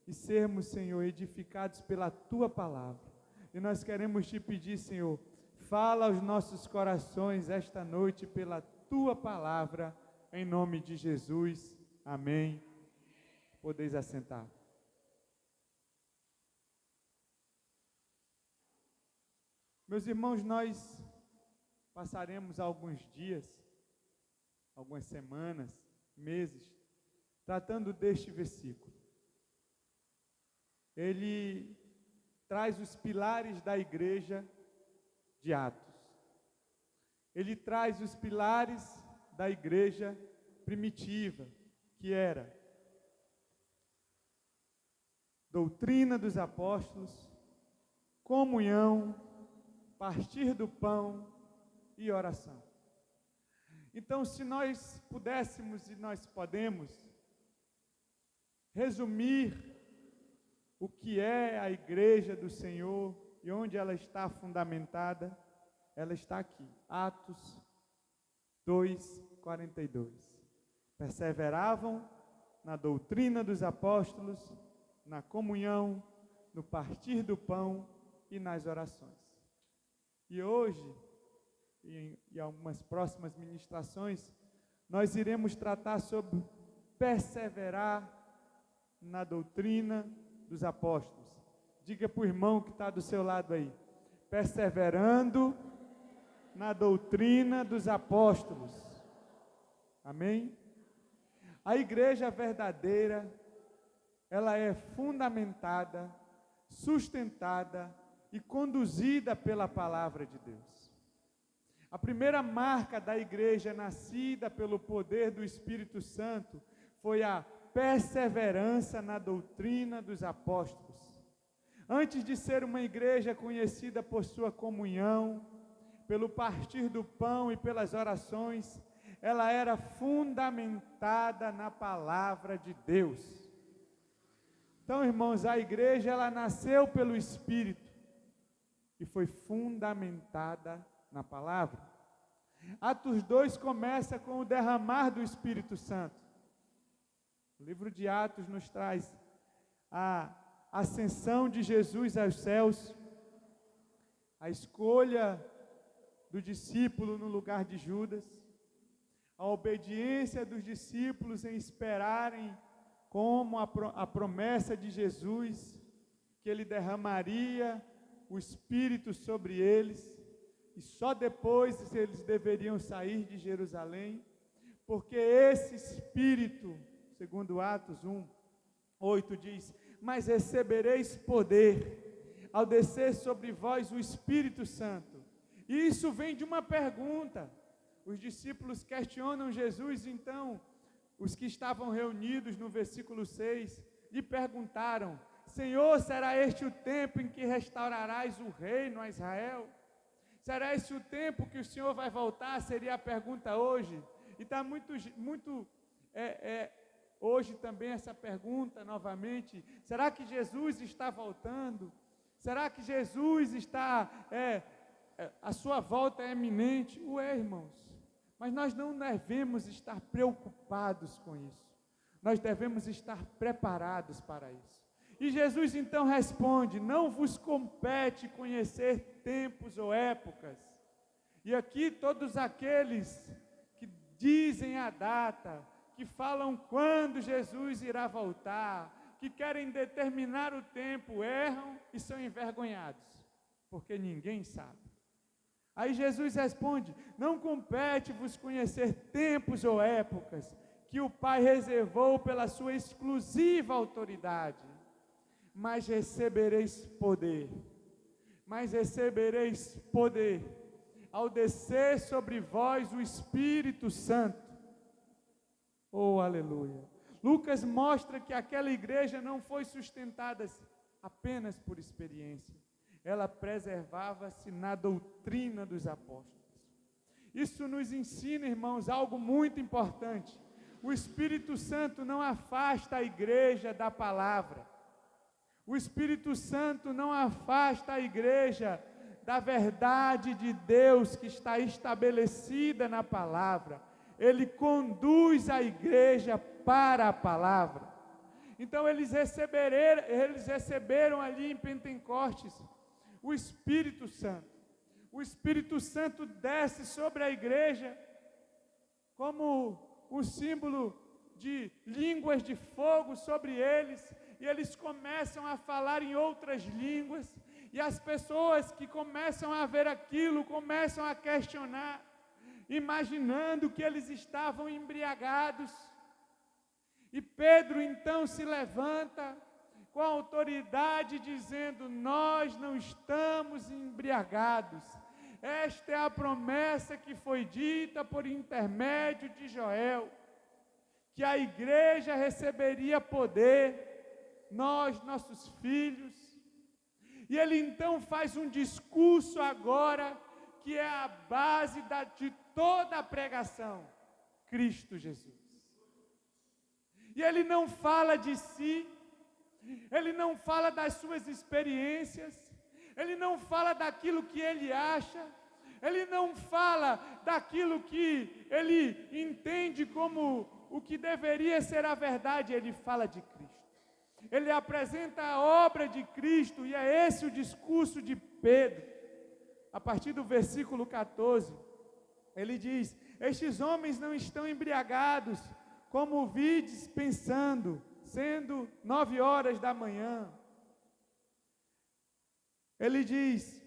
e sermos, Senhor, edificados pela Tua palavra. E nós queremos Te pedir, Senhor, fala aos nossos corações esta noite pela Tua palavra, em nome de Jesus. Amém. Podeis assentar. Meus irmãos, nós passaremos alguns dias, algumas semanas, meses, tratando deste versículo. Ele traz os pilares da igreja de Atos. Ele traz os pilares da igreja primitiva, que era doutrina dos apóstolos, comunhão, partir do pão e oração. Então, se nós pudéssemos, e nós podemos, resumir o que é a igreja do Senhor e onde ela está fundamentada, ela está aqui, Atos 2:42. Perseveravam na doutrina dos apóstolos, na comunhão, no partir do pão e nas orações. E hoje, e algumas próximas ministrações, nós iremos tratar sobre perseverar na doutrina dos apóstolos. Diga para o irmão que está do seu lado aí: perseverando na doutrina dos apóstolos. Amém? A igreja verdadeira, ela é fundamentada, sustentada e conduzida pela palavra de Deus. A primeira marca da igreja nascida pelo poder do Espírito Santo foi a perseverança na doutrina dos apóstolos. Antes de ser uma igreja conhecida por sua comunhão, pelo partir do pão e pelas orações, ela era fundamentada na palavra de Deus. Então, irmãos, a igreja, ela nasceu pelo Espírito e foi fundamentada na palavra. Atos 2 começa com o derramar do Espírito Santo. O livro de Atos nos traz a ascensão de Jesus aos céus, a escolha do discípulo no lugar de Judas, a obediência dos discípulos em esperarem como a promessa de Jesus, que ele derramaria o Espírito sobre eles, e só depois eles deveriam sair de Jerusalém, porque esse Espírito, segundo Atos 1:8 diz: mas recebereis poder, ao descer sobre vós o Espírito Santo. E isso vem de uma pergunta. Os discípulos questionam Jesus, então, os que estavam reunidos no versículo 6, lhe perguntaram: Senhor, será este o tempo em que restaurarás o reino a Israel? Será esse o tempo que o Senhor vai voltar? Seria a pergunta hoje. E está hoje também essa pergunta novamente: será que Jesus está voltando? Será que Jesus está, a sua volta é iminente? Irmãos, mas nós não devemos estar preocupados com isso, nós devemos estar preparados para isso. E Jesus então responde: não vos compete conhecer tempos ou épocas. E aqui todos aqueles que dizem a data, que falam quando Jesus irá voltar, que querem determinar o tempo, erram e são envergonhados, porque ninguém sabe. Aí Jesus responde: não compete vos conhecer tempos ou épocas, que o Pai reservou pela sua exclusiva autoridade, mas recebereis poder, ao descer sobre vós o Espírito Santo. Oh, aleluia! Lucas mostra que aquela igreja não foi sustentada apenas por experiência, ela preservava-se na doutrina dos apóstolos. Isso nos ensina, irmãos, algo muito importante. O Espírito Santo não afasta a igreja da palavra. O Espírito Santo não afasta a igreja da verdade de Deus que está estabelecida na palavra. Ele conduz a igreja para a palavra. Então eles receberam ali em Pentecostes o Espírito Santo. O Espírito Santo desce sobre a igreja como um símbolo de línguas de fogo sobre eles, e eles começam a falar em outras línguas, e as pessoas que começam a ver aquilo, começam a questionar, imaginando que eles estavam embriagados. E Pedro então se levanta com autoridade dizendo: nós não estamos embriagados. Esta é a promessa que foi dita por intermédio de Joel, que a igreja receberia poder, nossos filhos. E ele então faz um discurso agora, que é a base de toda a pregação: Cristo Jesus. E ele não fala de si, ele não fala das suas experiências, ele não fala daquilo que ele acha, ele não fala daquilo que ele entende como o que deveria ser a verdade, ele fala de Cristo. Ele apresenta a obra de Cristo, e é esse o discurso de Pedro. A partir do versículo 14, ele diz: estes homens não estão embriagados, como vides pensando, sendo 9 horas da manhã. Ele diz,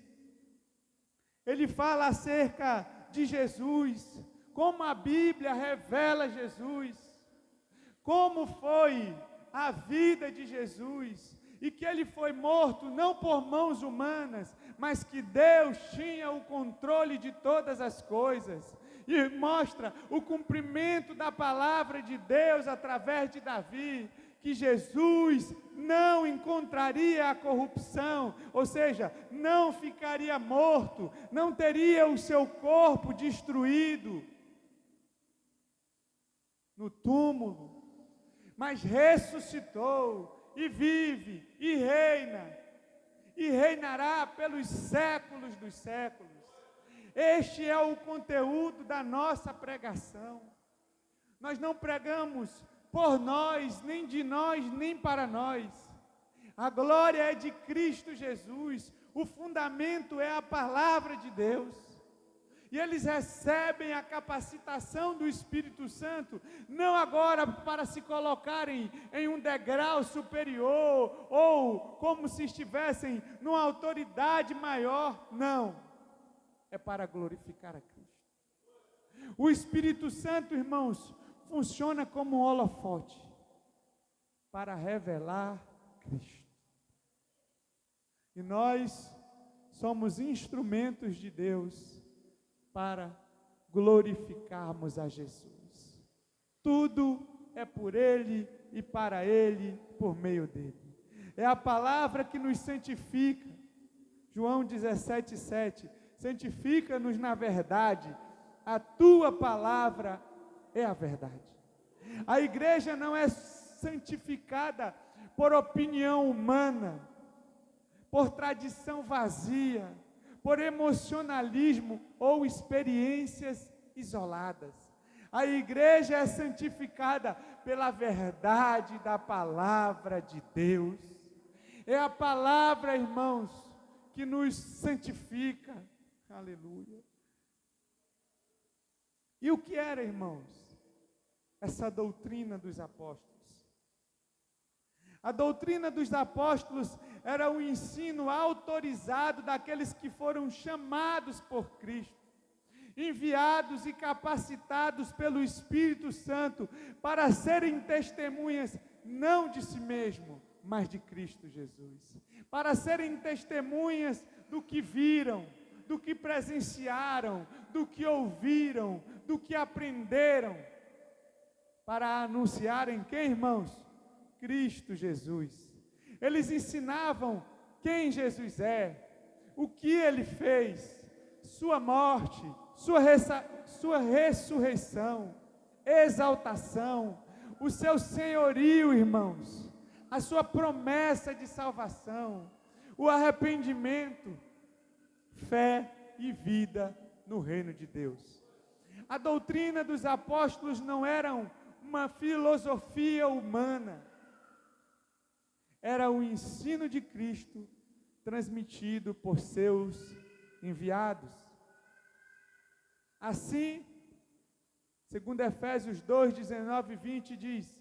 ele fala acerca de Jesus, como a Bíblia revela Jesus, como foi a vida de Jesus, e que ele foi morto não por mãos humanas, mas que Deus tinha o controle de todas as coisas, e mostra o cumprimento da palavra de Deus através de Davi, que Jesus não encontraria a corrupção, ou seja, não ficaria morto, não teria o seu corpo destruído no túmulo, mas ressuscitou e vive e reina, e reinará pelos séculos dos séculos. Este é o conteúdo da nossa pregação. Nós não pregamos por nós, nem de nós, nem para nós. A glória é de Cristo Jesus, o fundamento é a palavra de Deus. E eles recebem a capacitação do Espírito Santo, não agora para se colocarem em um degrau superior, ou como se estivessem numa autoridade maior, não. É para glorificar a Cristo. O Espírito Santo, irmãos, funciona como um holofote para revelar Cristo. E nós somos instrumentos de Deus para glorificarmos a Jesus. Tudo é por Ele e para Ele, por meio dEle. É a palavra que nos santifica. João 17,7. Santifica-nos na verdade, a Tua palavra é a verdade. A igreja não é santificada por opinião humana, por tradição vazia, por emocionalismo ou experiências isoladas. A igreja é santificada pela verdade da palavra de Deus. É a palavra, irmãos, que nos santifica. Aleluia. E o que era, irmãos, essa doutrina dos apóstolos? A doutrina dos apóstolos era o ensino autorizado daqueles que foram chamados por Cristo, enviados e capacitados pelo Espírito Santo para serem testemunhas não de si mesmo, mas de Cristo Jesus, para serem testemunhas do que viram, do que presenciaram, do que ouviram, do que aprenderam, para anunciarem quem, irmãos? Cristo Jesus. Eles ensinavam quem Jesus é, o que Ele fez, sua morte, sua ressurreição, exaltação, o seu senhorio, irmãos, a sua promessa de salvação, o arrependimento, fé e vida no reino de Deus. A doutrina dos apóstolos não era uma filosofia humana, era o ensino de Cristo transmitido por seus enviados. Assim, segundo Efésios 2, 19 e 20 diz: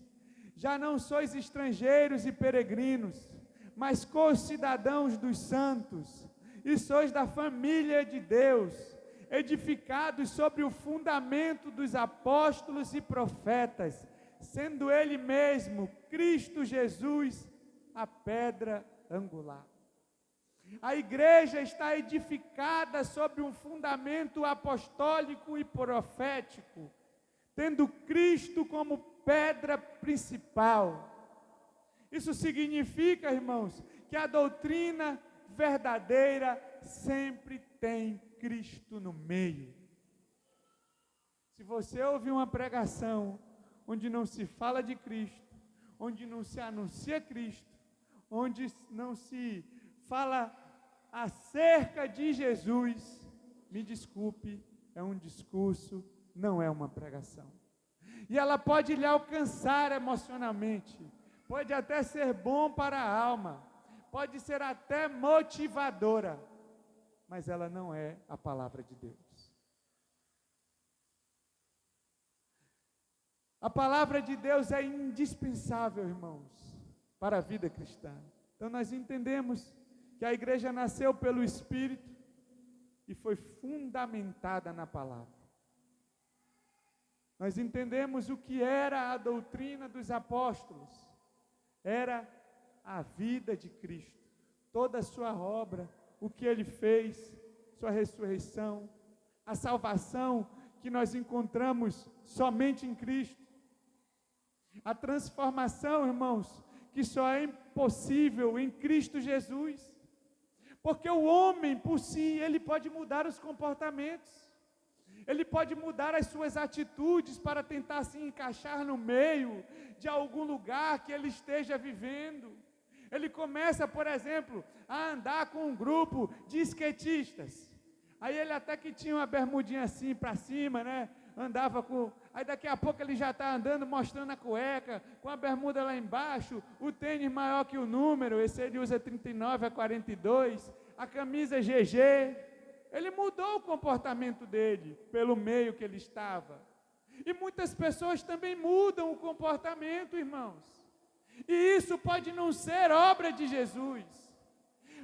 já não sois estrangeiros e peregrinos, mas co-cidadãos dos santos, e sois da família de Deus, edificados sobre o fundamento dos apóstolos e profetas, sendo Ele mesmo, Cristo Jesus, a pedra angular. A igreja está edificada sobre um fundamento apostólico e profético, tendo Cristo como pedra principal. Isso significa, irmãos, que a doutrina verdadeira sempre tem Cristo no meio. Se você ouvir uma pregação onde não se fala de Cristo, onde não se anuncia Cristo, onde não se fala acerca de Jesus, me desculpe, é um discurso, não é uma pregação. E ela pode lhe alcançar emocionalmente, pode até ser bom para a alma, pode ser até motivadora, mas ela não é a palavra de Deus. A palavra de Deus é indispensável, irmãos, para a vida cristã. Então nós entendemos que a igreja nasceu pelo Espírito e foi fundamentada na palavra. Nós entendemos o que era a doutrina dos apóstolos. Era a vida de Cristo, toda a sua obra, o que Ele fez, sua ressurreição, a salvação que nós encontramos somente em Cristo. A transformação, irmãos, que só é possível em Cristo Jesus. Porque o homem, por si, ele pode mudar os comportamentos. Ele pode mudar as suas atitudes para tentar se encaixar no meio de algum lugar que ele esteja vivendo. Ele começa, por exemplo, a andar com um grupo de skatistas. Aí ele até que tinha uma bermudinha assim para cima, né? Andava com... Aí daqui a pouco ele já está andando, mostrando a cueca, com a bermuda lá embaixo, o tênis maior que o número, esse ele usa 39 a 42, a camisa GG. Ele mudou o comportamento dele, pelo meio que ele estava. E muitas pessoas também mudam o comportamento, irmãos. E isso pode não ser obra de Jesus.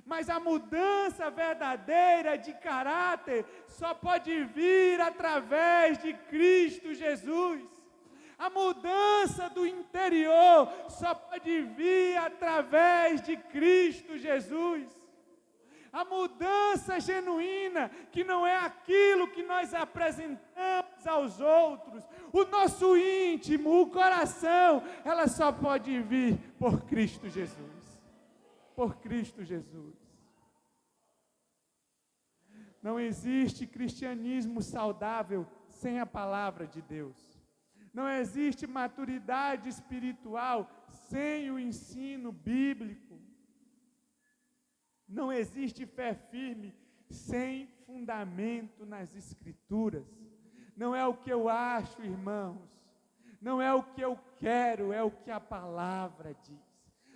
Mas a mudança verdadeira de caráter só pode vir através de Cristo Jesus. A mudança do interior só pode vir através de Cristo Jesus. A mudança genuína, que não é aquilo que nós apresentamos aos outros, o nosso íntimo, o coração, ela só pode vir por Cristo Jesus. Por Cristo Jesus. Não existe cristianismo saudável sem a palavra de Deus. Não existe maturidade espiritual sem o ensino bíblico. Não existe fé firme sem fundamento nas Escrituras. Não é o que eu acho, irmãos. Não é o que eu quero, é o que a palavra diz.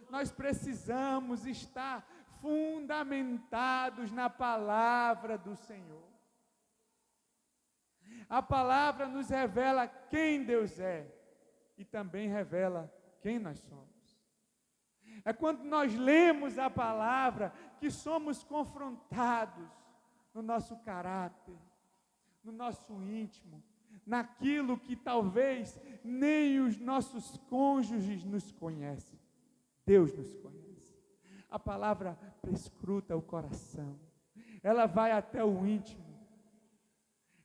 Nós precisamos estar fundamentados na palavra do Senhor. A palavra nos revela quem Deus é e também revela quem nós somos. É quando nós lemos a palavra que somos confrontados no nosso caráter, no nosso íntimo, naquilo que talvez nem os nossos cônjuges nos conhecem. Deus nos conhece. A palavra prescruta o coração. Ela vai até o íntimo.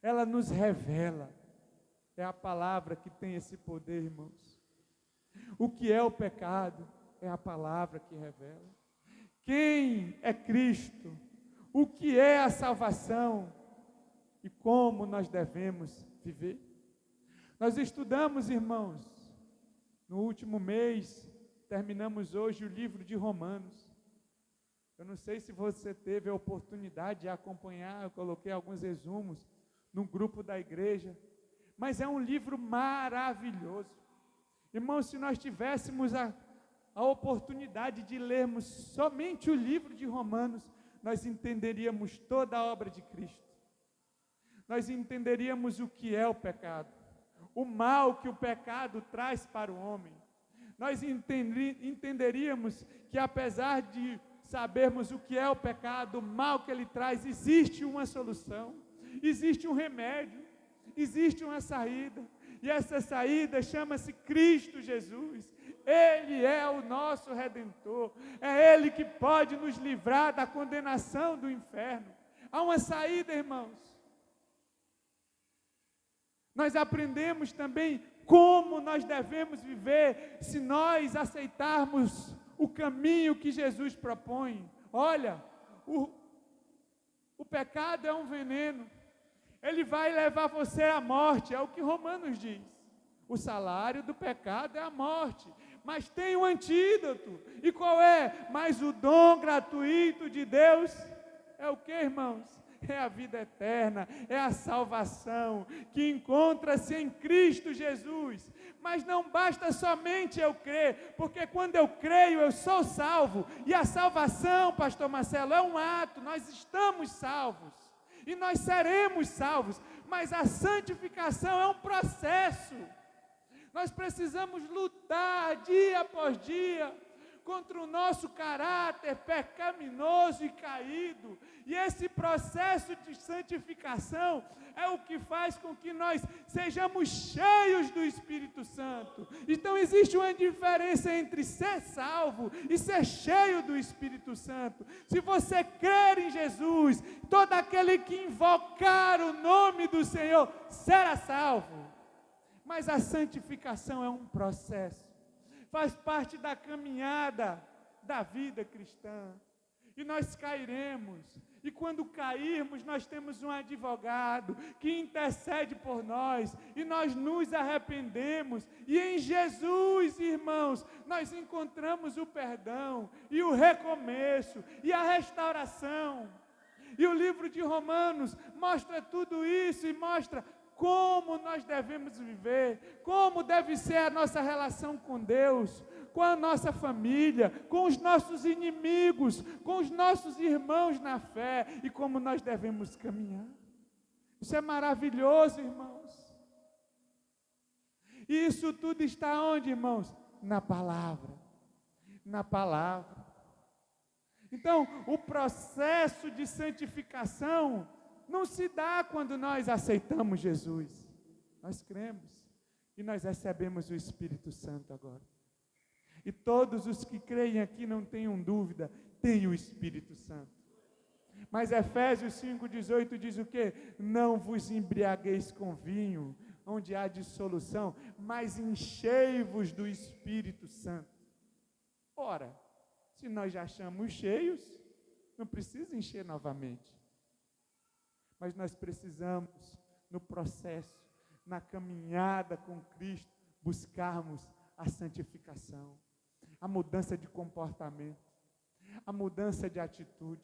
Ela nos revela. É a palavra que tem esse poder, irmãos. O que é o pecado? É a palavra que revela. Quem é Cristo? O que é a salvação? E como nós devemos viver? Nós estudamos, irmãos, no último mês, terminamos hoje o livro de Romanos. Eu não sei se você teve a oportunidade de acompanhar, eu coloquei alguns resumos no grupo da igreja, mas é um livro maravilhoso. Irmãos, se nós tivéssemos a oportunidade de lermos somente o livro de Romanos, nós entenderíamos toda a obra de Cristo. Nós entenderíamos o que é o pecado, o mal que o pecado traz para o homem. Nós entenderíamos que apesar de sabermos o que é o pecado, o mal que ele traz, existe uma solução, existe um remédio, existe uma saída, e essa saída chama-se Cristo Jesus. Ele é o nosso Redentor, é Ele que pode nos livrar da condenação do inferno. Há uma saída, irmãos. Nós aprendemos também como nós devemos viver se nós aceitarmos o caminho que Jesus propõe. Olha, o pecado é um veneno, ele vai levar você à morte, é o que Romanos diz. O salário do pecado é a morte, mas tem um antídoto. E qual é? Mas o dom gratuito de Deus é o que, irmãos? É a vida eterna, é a salvação que encontra-se em Cristo Jesus. Mas não basta somente eu crer, porque quando eu creio eu sou salvo. E a salvação, pastor Marcelo, é um ato, nós estamos salvos. E nós seremos salvos, mas a santificação é um processo. Nós precisamos lutar dia após dia contra o nosso caráter pecaminoso e caído. E esse processo de santificação é o que faz com que nós sejamos cheios do Espírito Santo. Então existe uma diferença entre ser salvo e ser cheio do Espírito Santo. Se você crer em Jesus, todo aquele que invocar o nome do Senhor será salvo. Mas a santificação é um processo. faz parte da caminhada da vida cristã. E nós cairemos. E quando cairmos, nós temos um advogado que intercede por nós. E nós nos arrependemos. E em Jesus, irmãos, nós encontramos o perdão e o recomeço e a restauração. E o livro de Romanos mostra tudo isso e mostra como nós devemos viver, como deve ser a nossa relação com Deus, com a nossa família, com os nossos inimigos, com os nossos irmãos na fé e como nós devemos caminhar. Isso é maravilhoso, irmãos. E isso tudo está onde, irmãos? Na palavra. Na palavra. Então, o processo de santificação não se dá quando nós aceitamos Jesus. Nós cremos e nós recebemos o Espírito Santo agora. E todos os que creem aqui, não tenham dúvida, têm o Espírito Santo. Mas Efésios 5,18 diz o quê? Não vos embriagueis com vinho, onde há dissolução, mas enchei-vos do Espírito Santo. Ora, se nós já achamos cheios, não precisa encher novamente. Mas nós precisamos, no processo, na caminhada com Cristo, buscarmos a santificação, a mudança de comportamento, a mudança de atitude.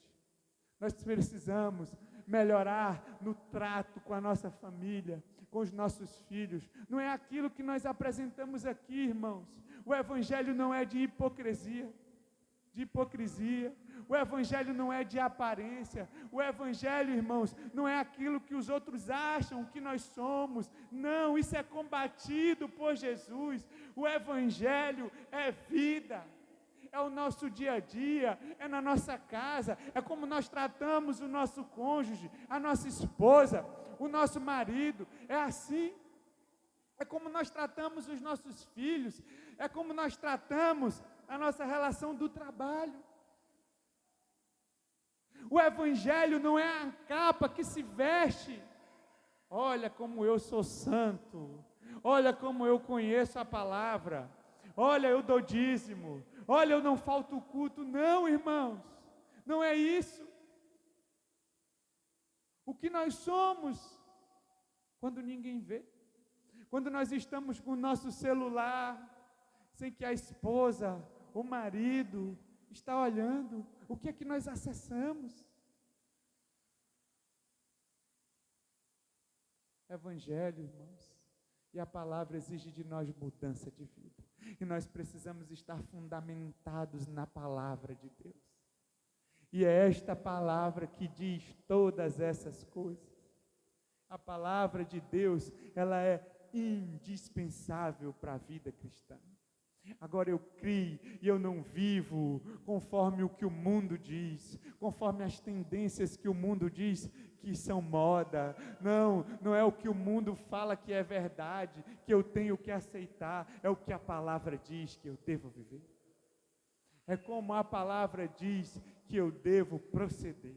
Nós precisamos melhorar no trato com a nossa família, com os nossos filhos. Não é aquilo que nós apresentamos aqui, irmãos. O Evangelho não é de hipocrisia. O Evangelho não é de aparência. O Evangelho, irmãos, não é aquilo que os outros acham que nós somos. Não, isso é combatido por Jesus. O Evangelho é vida, é o nosso dia a dia, é na nossa casa, é como nós tratamos o nosso cônjuge, a nossa esposa, o nosso marido. É assim. É como nós tratamos os nossos filhos, é como nós tratamos a nossa relação do trabalho. O Evangelho não é a capa que se veste. Olha como eu sou santo, olha como eu conheço a palavra, olha eu dou dízimo, olha eu não falto culto. Não, irmãos, não é isso. O que nós somos quando ninguém vê, quando nós estamos com o nosso celular, sem que a esposa, o marido está olhando, o que é que nós acessamos? Evangelho, irmãos. E a palavra exige de nós mudança de vida. E nós precisamos estar fundamentados na palavra de Deus. E é esta palavra que diz todas essas coisas. A palavra de Deus, ela é indispensável para a vida cristã. Agora eu crio e eu não vivo conforme o que o mundo diz, conforme as tendências que o mundo diz que são moda. Não é o que o mundo fala que é verdade, que eu tenho que aceitar, é o que a palavra diz que eu devo viver. É como a palavra diz que eu devo proceder.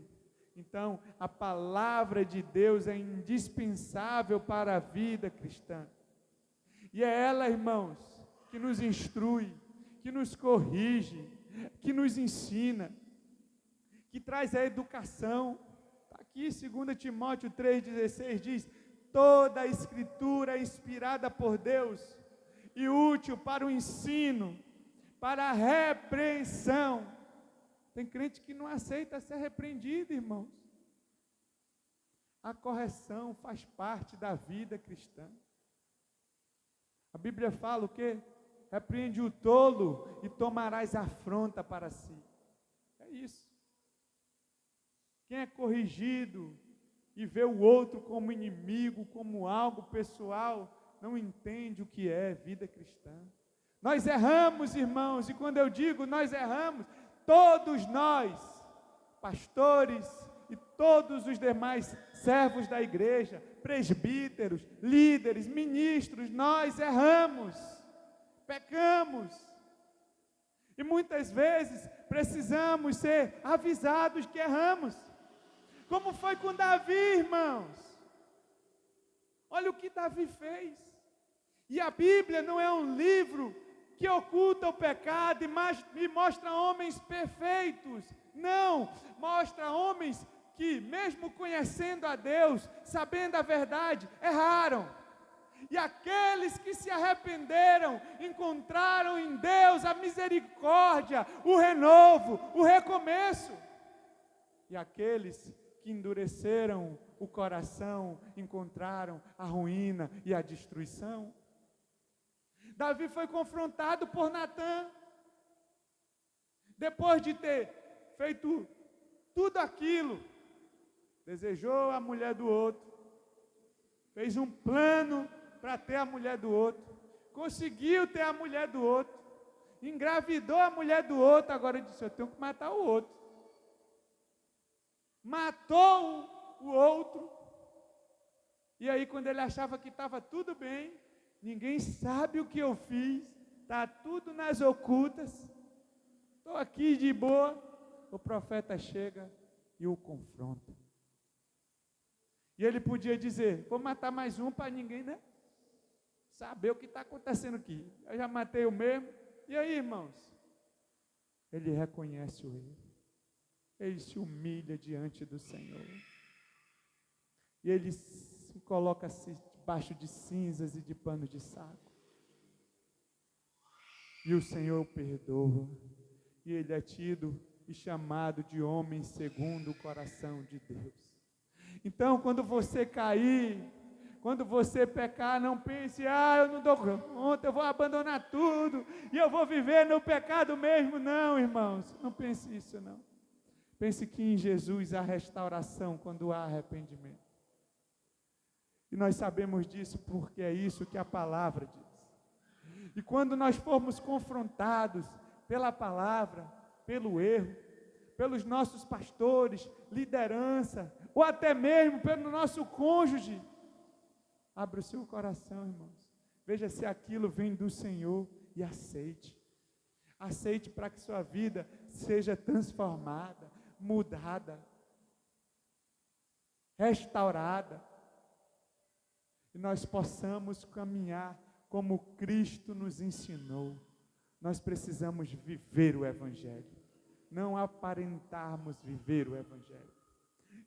Então, a palavra de Deus é indispensável para a vida cristã. E é ela, irmãos, que nos instrui, que nos corrige, que nos ensina, que traz a educação. Está aqui, 2 Timóteo 3,16 diz: toda a escritura é inspirada por Deus e útil para o ensino, para a repreensão. Tem crente que não aceita ser repreendido, irmãos. A correção faz parte da vida cristã. A Bíblia fala o quê? Repreende o tolo e tomarás afronta para si. É isso. Quem é corrigido e vê o outro como inimigo, como algo pessoal, não entende o que é vida cristã. Nós erramos, irmãos, e quando eu digo nós erramos, todos nós, pastores e todos os demais servos da igreja, presbíteros, líderes, ministros, nós erramos. Pecamos, e muitas vezes precisamos ser avisados que erramos, como foi com Davi, irmãos. Olha o que Davi fez. E a Bíblia não é um livro que oculta o pecado e mostra homens perfeitos. Não, mostra homens que, mesmo conhecendo a Deus, sabendo a verdade, erraram. E aqueles que se arrependeram, encontraram em Deus a misericórdia, o renovo, o recomeço. E aqueles que endureceram o coração, encontraram a ruína e a destruição. Davi foi confrontado por Natã. Depois de ter feito tudo aquilo, desejou a mulher do outro, fez um plano para ter a mulher do outro, conseguiu ter a mulher do outro, engravidou a mulher do outro, agora disse, eu tenho que matar o outro. Matou o outro, e aí quando ele achava que estava tudo bem, ninguém sabe o que eu fiz, está tudo nas ocultas, estou aqui de boa, o profeta chega e o confronta. E ele podia dizer, vou matar mais um para ninguém, né? Saber o que está acontecendo aqui. Eu já matei o mesmo. E aí, irmãos? Ele reconhece o erro. Ele se humilha diante do Senhor. E ele se coloca-se debaixo de cinzas e de pano de saco. E o Senhor o perdoa. E ele é tido e chamado de homem segundo o coração de Deus. Então, quando você cair, quando você pecar, não pense, eu não dou conta, eu vou abandonar tudo, e eu vou viver no pecado mesmo. Não, irmãos, não pense isso não. Pense que em Jesus há restauração quando há arrependimento. E nós sabemos disso porque é isso que a palavra diz. E quando nós formos confrontados pela palavra, pelo erro, pelos nossos pastores, liderança, ou até mesmo pelo nosso cônjuge, abra o seu coração, irmãos. Veja se aquilo vem do Senhor e aceite. Aceite para que sua vida seja transformada, mudada, restaurada. E nós possamos caminhar como Cristo nos ensinou. Nós precisamos viver o Evangelho, não aparentarmos viver o Evangelho.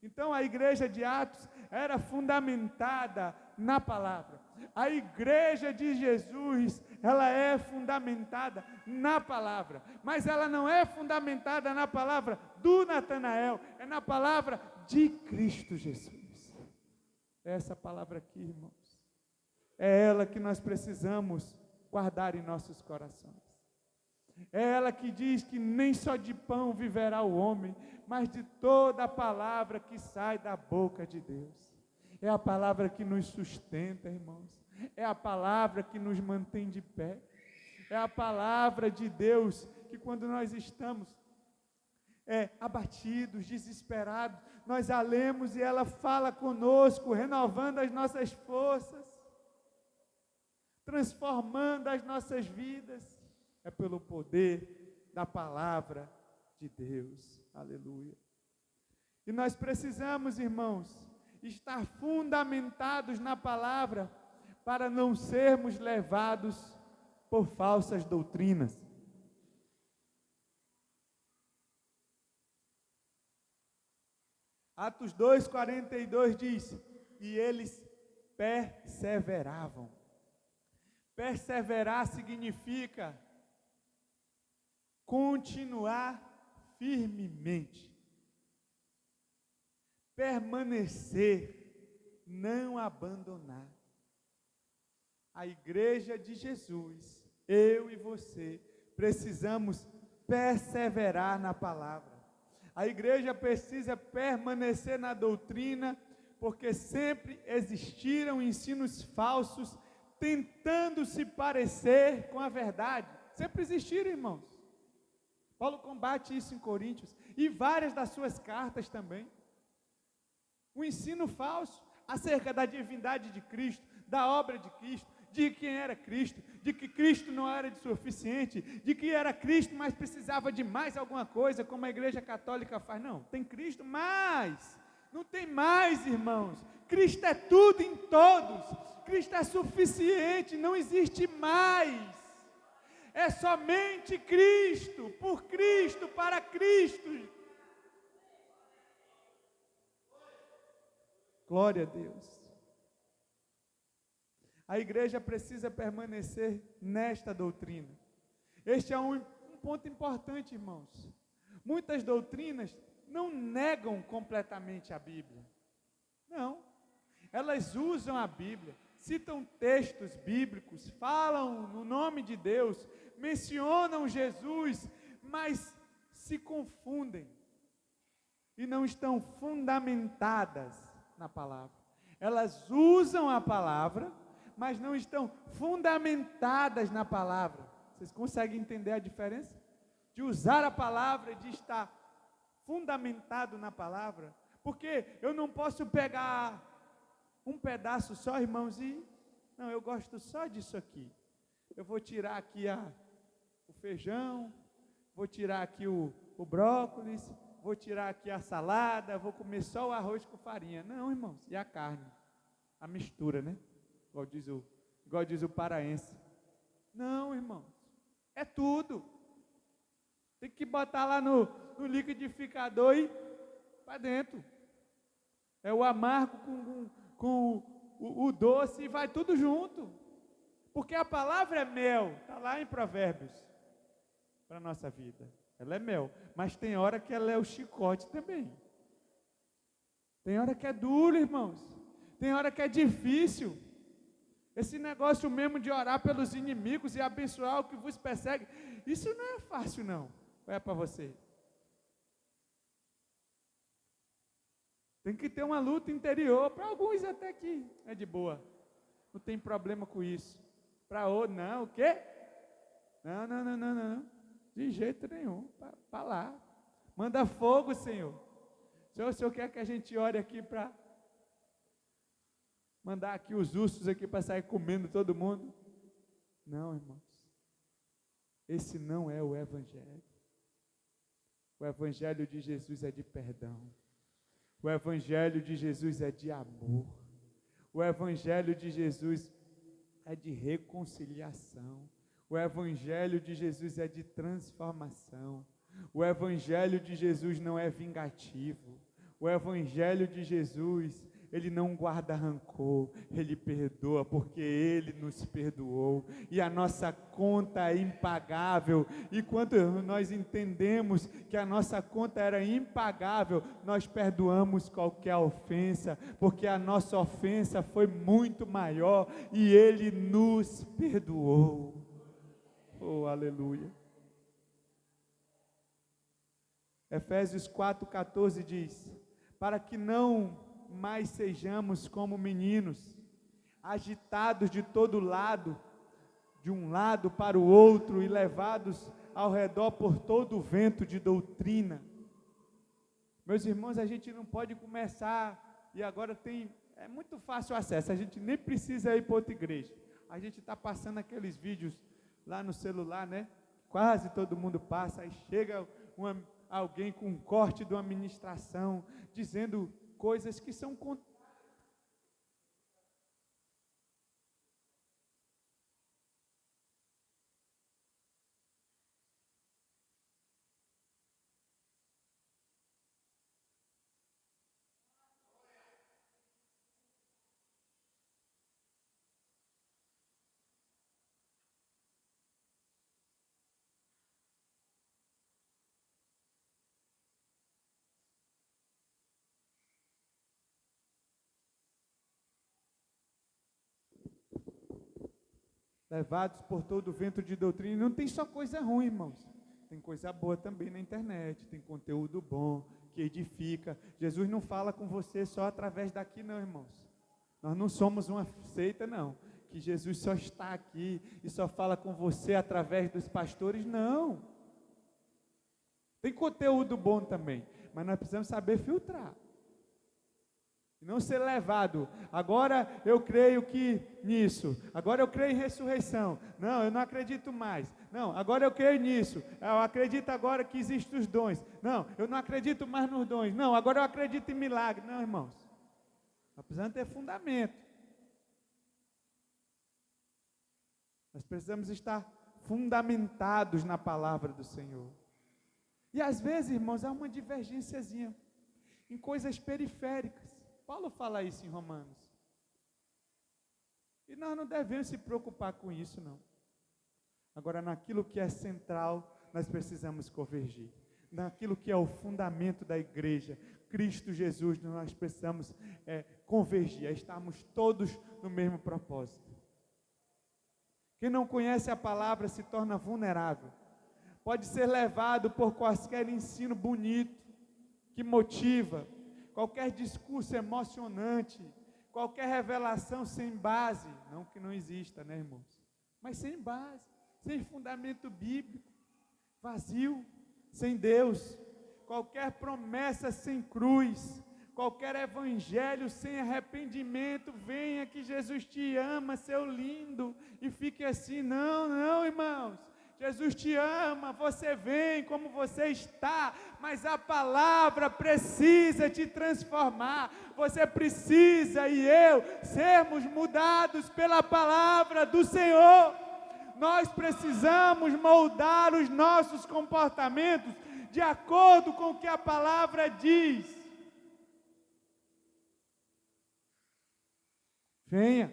Então a igreja de Atos era fundamentada na palavra. A igreja de Jesus, ela é fundamentada na palavra. Mas ela não é fundamentada na palavra do Natanael, é na palavra de Cristo Jesus. É essa palavra aqui, irmãos. É ela que nós precisamos guardar em nossos corações. É ela que diz que nem só de pão viverá o homem, mas de toda a palavra que sai da boca de Deus. É a palavra que nos sustenta, irmãos. É a palavra que nos mantém de pé. É a palavra de Deus que quando nós estamos abatidos, desesperados, nós a lemos e ela fala conosco, renovando as nossas forças, transformando as nossas vidas. É pelo poder da palavra de Deus. Aleluia. E nós precisamos, irmãos, estar fundamentados na palavra para não sermos levados por falsas doutrinas. Atos 2:42 diz, e eles perseveravam. Perseverar significa continuar firmemente, permanecer, não abandonar. A igreja de Jesus, eu e você, precisamos perseverar na palavra. A igreja precisa permanecer na doutrina, porque sempre existiram ensinos falsos, tentando se parecer com a verdade. Sempre existiram, irmãos. Paulo combate isso em Coríntios e várias das suas cartas também. O ensino falso acerca da divindade de Cristo, da obra de Cristo, de quem era Cristo, de que Cristo não era suficiente, de que era Cristo, mas precisava de mais alguma coisa, como a igreja católica faz. Não, tem Cristo, mas não tem mais, irmãos. Cristo é tudo em todos. Cristo é suficiente, não existe mais. é somente Cristo, por Cristo, para Cristo. Glória a Deus. A igreja precisa permanecer nesta doutrina. Este é um ponto importante, irmãos. Muitas doutrinas não negam completamente a Bíblia. Não. Elas usam a Bíblia, citam textos bíblicos, falam no nome de Deus, mencionam Jesus, mas se confundem e não estão fundamentadas na palavra. Elas usam a palavra, mas não estão fundamentadas na palavra. Vocês conseguem entender a diferença? De usar a palavra e de estar fundamentado na palavra? Porque eu não posso pegar um pedaço só, irmãos, não, eu gosto só disso aqui. Eu vou tirar aqui o feijão, vou tirar aqui o brócolis, vou tirar aqui a salada, vou comer só o arroz com farinha. Não, irmãos, e a carne? A mistura, né? Igual diz o paraense. Não, irmãos, é tudo. Tem que botar lá no liquidificador e para dentro. É o amargo com o doce e vai tudo junto. Porque a palavra é mel, está lá em Provérbios, para a nossa vida. Ela é mel, mas tem hora que ela é o chicote também. Tem hora que é duro, irmãos. Tem hora que é difícil. Esse negócio mesmo de orar pelos inimigos e abençoar o que vos persegue, isso não é fácil não. É para você. Tem que ter uma luta interior. Para alguns até que é de boa. Não tem problema com isso. Para outros, não, o quê? Não. De jeito nenhum. Para lá. Manda fogo, Senhor. O Senhor quer que a gente ore aqui para mandar aqui os ursos aqui para sair comendo todo mundo? Não, irmãos. Esse não é o Evangelho. O Evangelho de Jesus é de perdão. O Evangelho de Jesus é de amor. O Evangelho de Jesus é de reconciliação. O Evangelho de Jesus é de transformação. O Evangelho de Jesus não é vingativo. O Evangelho de Jesus, ele não guarda rancor, ele perdoa, porque ele nos perdoou, e a nossa conta é impagável. E quando nós entendemos que a nossa conta era impagável, nós perdoamos qualquer ofensa, porque a nossa ofensa foi muito maior, e ele nos perdoou. Oh, aleluia. Efésios 4,14 diz: para que não mais sejamos como meninos, agitados de todo lado, de um lado para o outro e levados ao redor por todo o vento de doutrina. Meus irmãos, a gente não pode começar, e agora é muito fácil o acesso, a gente nem precisa ir para outra igreja. A gente está passando aqueles vídeos lá no celular, né? Quase todo mundo passa, aí chega alguém com um corte de uma ministração, dizendo coisas que são contrárias. Levados por todo o vento de doutrina. Não tem só coisa ruim, irmãos. Tem coisa boa também na internet. Tem conteúdo bom, que edifica. Jesus não fala com você só através daqui não, irmãos. Nós não somos uma seita, não. Que Jesus só está aqui e só fala com você através dos pastores, não. Tem conteúdo bom também. Mas nós precisamos saber filtrar. Não ser levado, agora eu creio que nisso, agora eu creio em ressurreição, não, eu não acredito mais, não, agora eu creio nisso, eu acredito agora que existem os dons, não, eu não acredito mais nos dons, não, agora eu acredito em milagre, não, irmãos, nós precisamos ter fundamento, nós precisamos estar fundamentados na palavra do Senhor. E às vezes, irmãos, há uma divergênciazinha em coisas periféricas. Paulo fala isso em Romanos. E nós não devemos se preocupar com isso, não. Agora, naquilo que é central, nós precisamos convergir. Naquilo que é o fundamento da igreja, Cristo Jesus, nós precisamos convergir, estarmos todos no mesmo propósito. Quem não conhece a palavra se torna vulnerável. Pode ser levado por qualquer ensino bonito, que motiva, qualquer discurso emocionante, qualquer revelação sem base, não que não exista, né, irmãos? Mas sem base, sem fundamento bíblico, vazio, sem Deus, qualquer promessa sem cruz, qualquer evangelho sem arrependimento, venha que Jesus te ama, seu lindo, e fique assim, não, irmãos, Jesus te ama, você vem como você está, mas a palavra precisa te transformar, você precisa e eu sermos mudados pela palavra do Senhor. Nós precisamos moldar os nossos comportamentos de acordo com o que a palavra diz. Venha,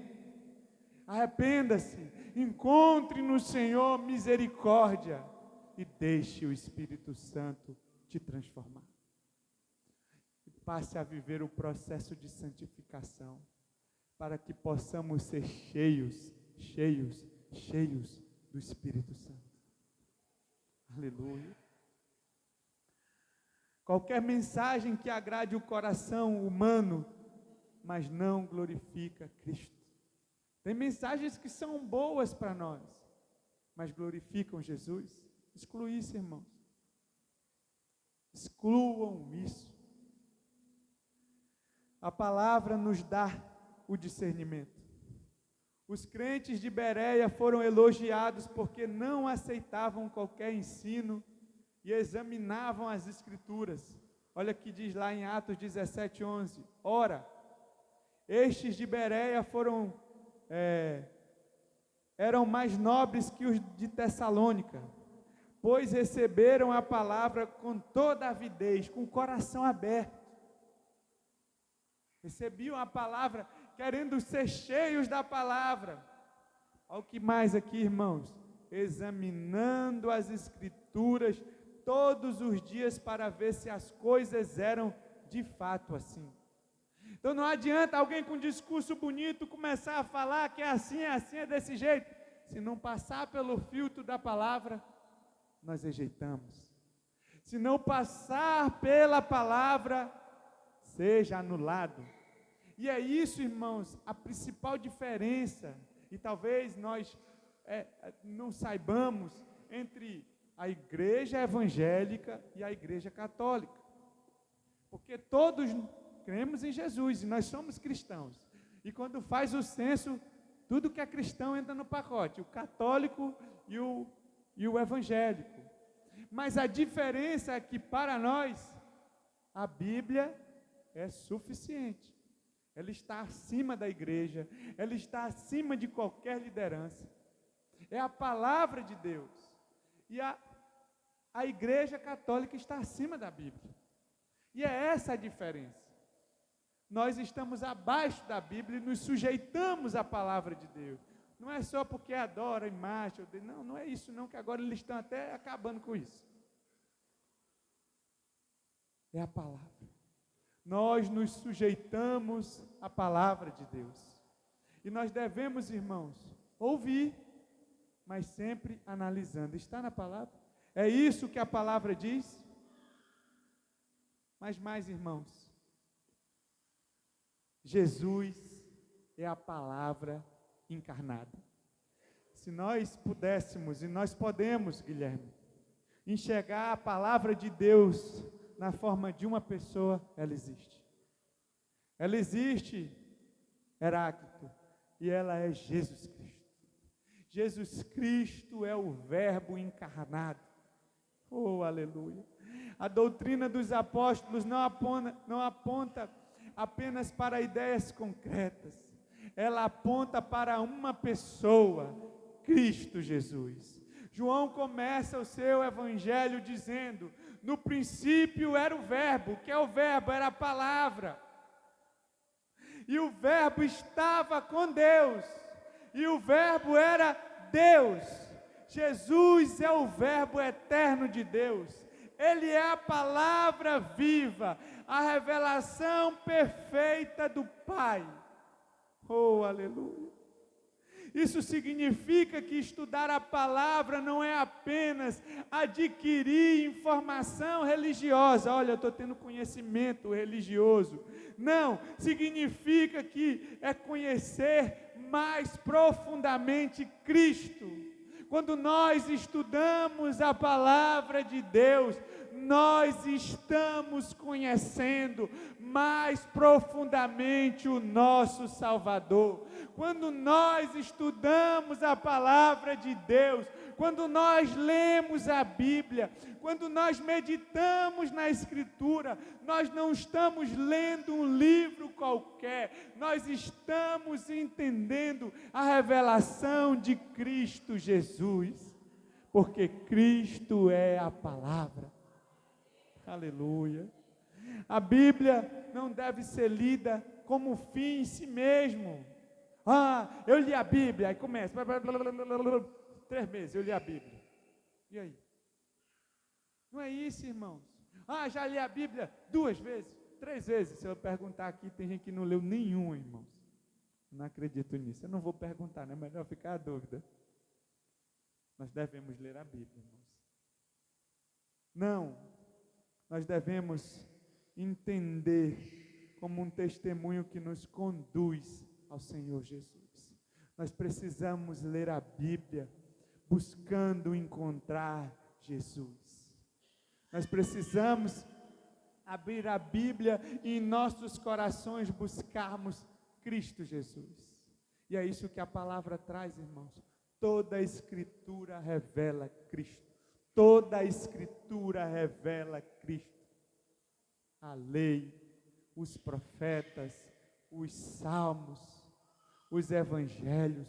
arrependa-se, encontre no Senhor misericórdia e deixe o Espírito Santo te transformar. E passe a viver o processo de santificação, para que possamos ser cheios do Espírito Santo. Aleluia. Qualquer mensagem que agrade o coração humano, mas não glorifica Cristo. Tem mensagens que são boas para nós, mas glorificam Jesus. Exclui isso, irmãos. Excluam isso. A palavra nos dá o discernimento. Os crentes de Bereia foram elogiados porque não aceitavam qualquer ensino e examinavam as Escrituras. Olha o que diz lá em Atos 17:11. Ora, estes de Bereia eram mais nobres que os de Tessalônica, pois receberam a palavra com toda avidez, com o coração aberto. Recebiam a palavra querendo ser cheios da palavra. Olha o que mais aqui, irmãos. Examinando as Escrituras todos os dias para ver se as coisas eram de fato assim. Então não adianta alguém com um discurso bonito começar a falar que é assim, é desse jeito. Se não passar pelo filtro da palavra, nós rejeitamos. Se não passar pela palavra, seja anulado. E é isso, irmãos, a principal diferença, e talvez nós não saibamos, entre a igreja evangélica e a igreja católica. Porque todos cremos em Jesus e nós somos cristãos. E quando faz o censo, tudo que é cristão entra no pacote, o católico e o evangélico. Mas a diferença é que para nós, a Bíblia é suficiente. Ela está acima da igreja, ela está acima de qualquer liderança. É a palavra de Deus. E a igreja católica está acima da Bíblia. E é essa a diferença. Nós estamos abaixo da Bíblia e nos sujeitamos à palavra de Deus. Não é só porque adora imagem. Não é isso não, que agora eles estão até acabando com isso. É a palavra. Nós nos sujeitamos à palavra de Deus. E nós devemos, irmãos, ouvir, mas sempre analisando. Está na palavra? É isso que a palavra diz? Mas mais, irmãos, Jesus é a palavra encarnada. Se nós pudéssemos, e nós podemos, Guilherme, enxergar a palavra de Deus na forma de uma pessoa, ela existe. Ela existe, Heráclito, e ela é Jesus Cristo. Jesus Cristo é o Verbo encarnado. Oh, aleluia. A doutrina dos apóstolos não aponta apenas para ideias concretas. Ela aponta para uma pessoa, Cristo Jesus. João começa o seu evangelho dizendo: no princípio era o verbo. O que é o verbo? Era a palavra. E o verbo estava com Deus. E o verbo era Deus. Jesus é o verbo eterno de Deus. Ele é a palavra viva, a revelação perfeita do Pai. Oh, aleluia! Isso significa que estudar a palavra não é apenas adquirir informação religiosa. Olha, eu estou tendo conhecimento religioso. Não, significa que é conhecer mais profundamente Cristo. Quando nós estudamos a palavra de Deus, nós estamos conhecendo mais profundamente o nosso Salvador. Quando nós estudamos a palavra de Deus, quando nós lemos a Bíblia, quando nós meditamos na Escritura, nós não estamos lendo um livro qualquer, nós estamos entendendo a revelação de Cristo Jesus, porque Cristo é a palavra. Aleluia. A Bíblia não deve ser lida como fim em si mesmo. Eu li a Bíblia, aí começa, 3 meses eu li a Bíblia. E aí? Não é isso, irmãos. Já li a Bíblia 2 vezes, 3 vezes. Se eu perguntar aqui, tem gente que não leu nenhum, irmãos. Não acredito nisso. Eu não vou perguntar, não é melhor ficar a dúvida. Nós devemos ler a Bíblia, irmãos. Não, nós devemos entender como um testemunho que nos conduz ao Senhor Jesus. Nós precisamos ler a Bíblia buscando encontrar Jesus. Nós precisamos abrir a Bíblia e em nossos corações buscarmos Cristo Jesus. E é isso que a palavra traz, irmãos. Toda a Escritura revela Cristo. Toda a Escritura revela Cristo. A lei, os profetas, os salmos, os evangelhos,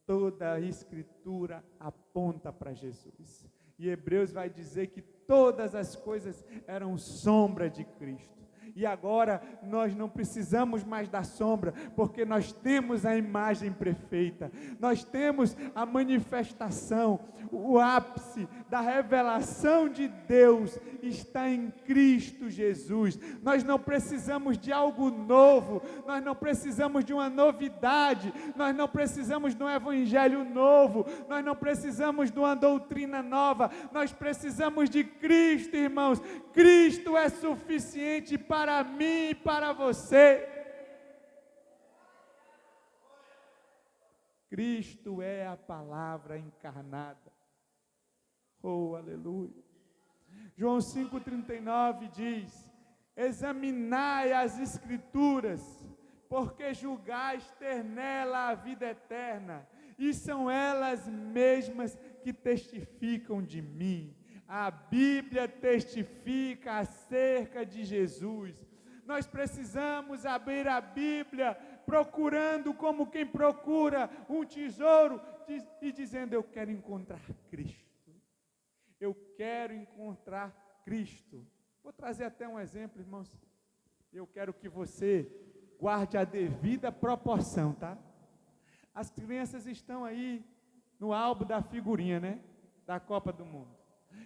toda a Escritura aponta para Jesus. E Hebreus vai dizer que todas as coisas eram sombra de Cristo. E agora nós não precisamos mais da sombra, porque nós temos a imagem perfeita, nós temos a manifestação, o ápice da revelação de Deus está em Cristo Jesus. Nós não precisamos de algo novo, nós não precisamos de uma novidade, nós não precisamos de um evangelho novo, nós não precisamos de uma doutrina nova, nós precisamos de Cristo, irmãos. Cristo é suficiente para mim e para você. Cristo é a palavra encarnada. Oh, aleluia. João 5,39 diz: examinai as Escrituras, porque julgais ter nela a vida eterna, e são elas mesmas que testificam de mim. A Bíblia testifica acerca de Jesus. Nós precisamos abrir a Bíblia procurando como quem procura um tesouro e dizendo: eu quero encontrar Cristo. Eu quero encontrar Cristo. Vou trazer até um exemplo, irmãos. Eu quero que você guarde a devida proporção, tá? As crianças estão aí no álbum da figurinha, né? Da Copa do Mundo.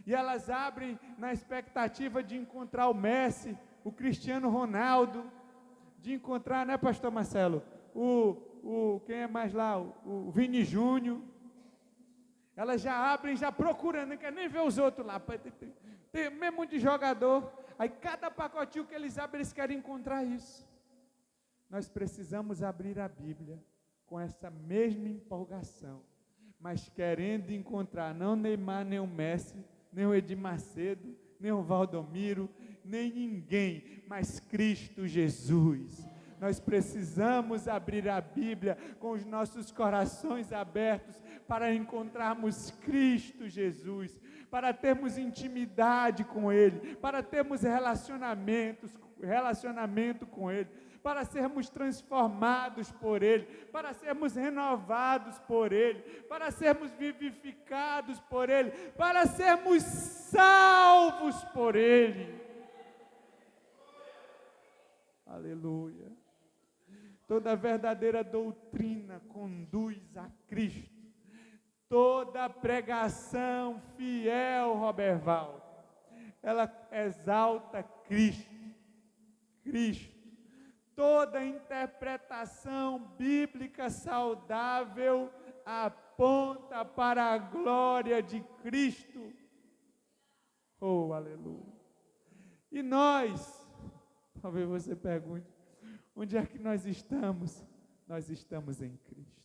E elas abrem na expectativa de encontrar o Messi, o Cristiano Ronaldo, de encontrar, né, pastor Marcelo, quem é mais lá, o Vini Júnior. Elas já abrem, já procurando, não quer nem ver os outros lá, tem mesmo de jogador, aí cada pacotinho que eles abrem, eles querem encontrar isso. Nós precisamos abrir a Bíblia com essa mesma empolgação, mas querendo encontrar não Neymar, nem o Messi, nem o Edir Macedo, nem o Valdomiro, nem ninguém, mas Cristo Jesus. Nós precisamos abrir a Bíblia com os nossos corações abertos para encontrarmos Cristo Jesus, para termos intimidade com Ele, para termos relacionamento com Ele, para sermos transformados por Ele, para sermos renovados por Ele, para sermos vivificados por Ele, para sermos salvos por Ele. Aleluia. Toda verdadeira doutrina conduz a Cristo. Toda pregação fiel, Roberval, ela exalta Cristo. Cristo. Toda interpretação bíblica saudável aponta para a glória de Cristo. Oh, aleluia. E nós, talvez você pergunte, onde é que nós estamos? Nós estamos em Cristo.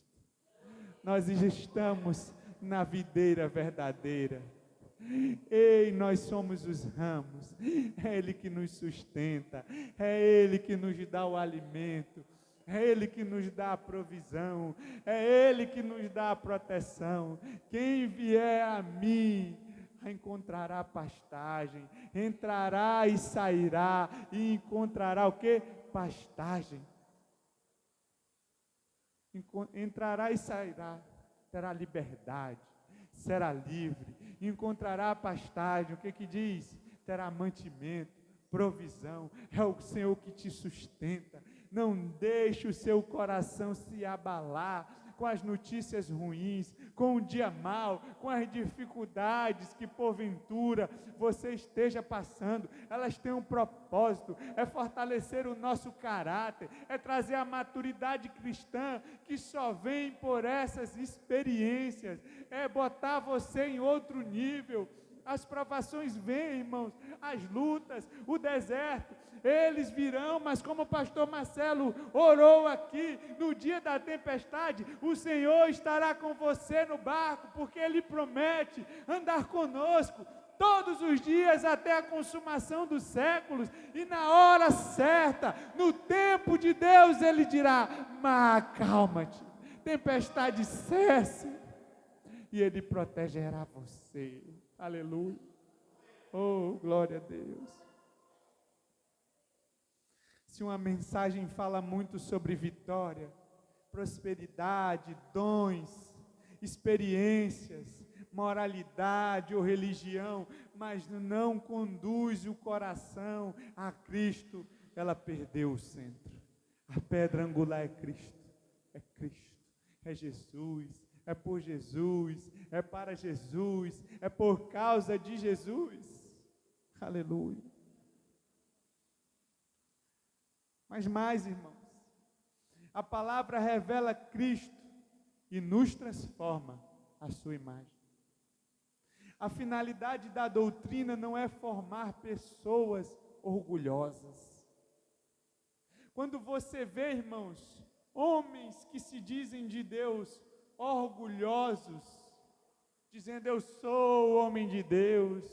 Nós estamos na videira verdadeira. Ei, nós somos os ramos, é Ele que nos sustenta, é Ele que nos dá o alimento, é Ele que nos dá a provisão, é Ele que nos dá a proteção. Quem vier a mim encontrará pastagem, entrará e sairá e encontrará o quê? Pastagem. Entrará e sairá, terá liberdade, será livre, encontrará pastagem. O que diz? Terá mantimento, provisão. É o Senhor que te sustenta. Não deixe o seu coração se abalar com as notícias ruins, com o dia mau, com as dificuldades que porventura você esteja passando. Elas têm um propósito, é fortalecer o nosso caráter, é trazer a maturidade cristã que só vem por essas experiências, é botar você em outro nível. As provações vêm, irmãos, as lutas, o deserto, eles virão, mas como o pastor Marcelo orou aqui, no dia da tempestade, o Senhor estará com você no barco, porque Ele promete andar conosco todos os dias até a consumação dos séculos, e na hora certa, no tempo de Deus, Ele dirá: mas acalma-te, tempestade cesse, e Ele protegerá você. Aleluia. Oh, glória a Deus. Se uma mensagem fala muito sobre vitória, prosperidade, dons, experiências, moralidade ou religião, mas não conduz o coração a Cristo, ela perdeu o centro. A pedra angular é Cristo, é Jesus, é por Jesus, é para Jesus, é por causa de Jesus. Aleluia. Mas mais, irmãos, a palavra revela Cristo e nos transforma à sua imagem. A finalidade da doutrina não é formar pessoas orgulhosas. Quando você vê, irmãos, homens que se dizem de Deus orgulhosos, dizendo: eu sou o homem de Deus,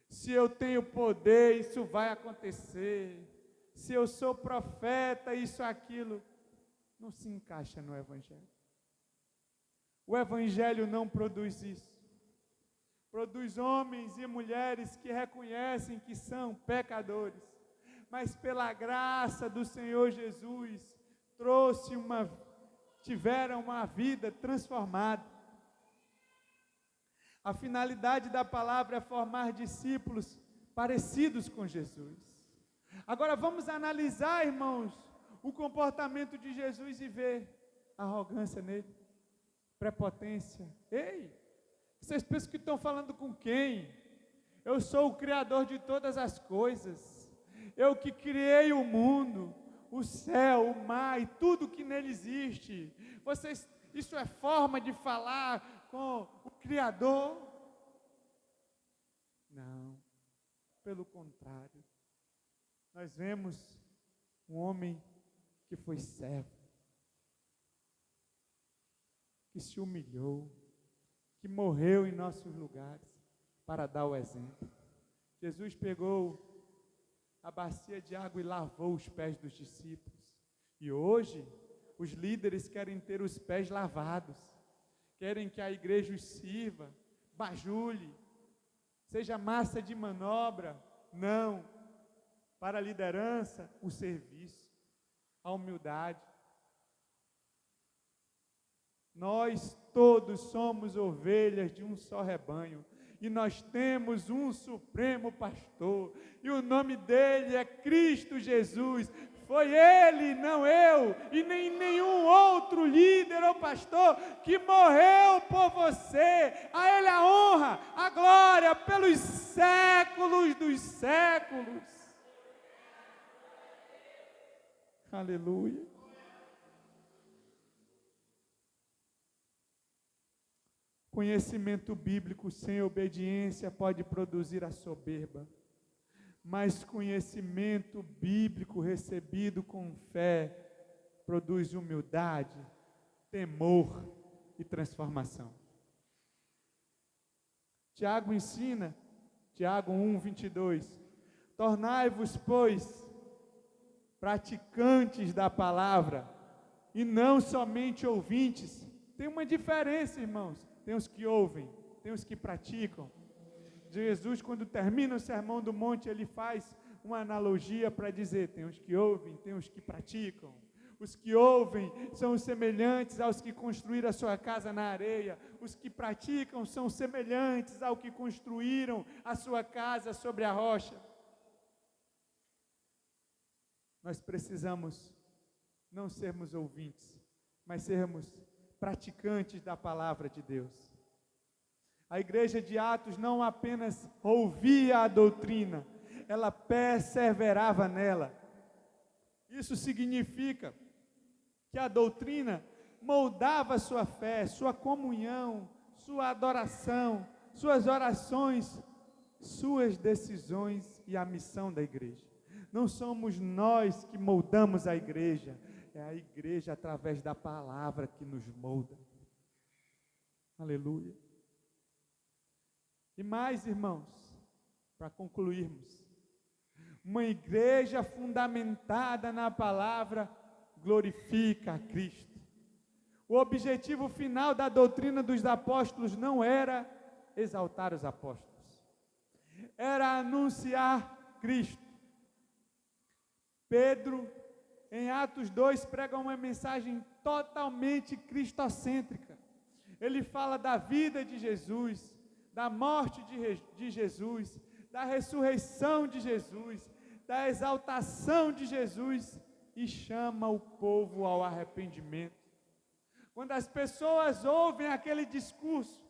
se eu tenho poder, isso vai acontecer, se eu sou profeta, isso, aquilo, não se encaixa no Evangelho. O Evangelho não produz isso. Produz homens e mulheres que reconhecem que são pecadores, mas pela graça do Senhor Jesus, tiveram uma vida transformada. A finalidade da palavra é formar discípulos parecidos com Jesus. Agora vamos analisar, irmãos, o comportamento de Jesus e ver arrogância nele, prepotência. Ei, vocês pensam que estão falando com quem? Eu sou o Criador de todas as coisas, eu que criei o mundo, o céu, o mar e tudo que nele existe. Isso é forma de falar com o Criador? Não, pelo contrário. Nós vemos um homem que foi servo, que se humilhou, que morreu em nossos lugares para dar o exemplo. Jesus pegou a bacia de água e lavou os pés dos discípulos. E hoje, os líderes querem ter os pés lavados, querem que a igreja os sirva, bajule, seja massa de manobra. Não. Para a liderança, o serviço, a humildade. Nós todos somos ovelhas de um só rebanho. E nós temos um supremo pastor. E o nome dele é Cristo Jesus. Foi ele, não eu, e nem nenhum outro líder ou pastor que morreu por você. A ele a honra, a glória pelos séculos dos séculos. Aleluia. Conhecimento bíblico sem obediência pode produzir a soberba, mas conhecimento bíblico recebido com fé produz humildade, temor e transformação. Tiago ensina, Tiago 1:22, tornai-vos, pois, praticantes da palavra e não somente ouvintes. Tem uma diferença, irmãos. Tem os que ouvem, tem os que praticam. Jesus, quando termina o Sermão do Monte, ele faz uma analogia para dizer, tem os que ouvem, tem os que praticam. Os que ouvem são semelhantes aos que construíram a sua casa na areia. Os que praticam são semelhantes ao que construíram a sua casa sobre a rocha. Nós precisamos não sermos ouvintes, mas sermos praticantes da palavra de Deus. A igreja de Atos não apenas ouvia a doutrina, ela perseverava nela. Isso significa que a doutrina moldava sua fé, sua comunhão, sua adoração, suas orações, suas decisões e a missão da igreja. Não somos nós que moldamos a igreja, é a igreja através da palavra que nos molda. Aleluia. E mais, irmãos, para concluirmos, uma igreja fundamentada na palavra glorifica a Cristo. O objetivo final da doutrina dos apóstolos não era exaltar os apóstolos, era anunciar Cristo. Pedro, em Atos 2, prega uma mensagem totalmente cristocêntrica. Ele fala da vida de Jesus, da morte de Jesus, da ressurreição de Jesus, da exaltação de Jesus e chama o povo ao arrependimento. Quando as pessoas ouvem aquele discurso,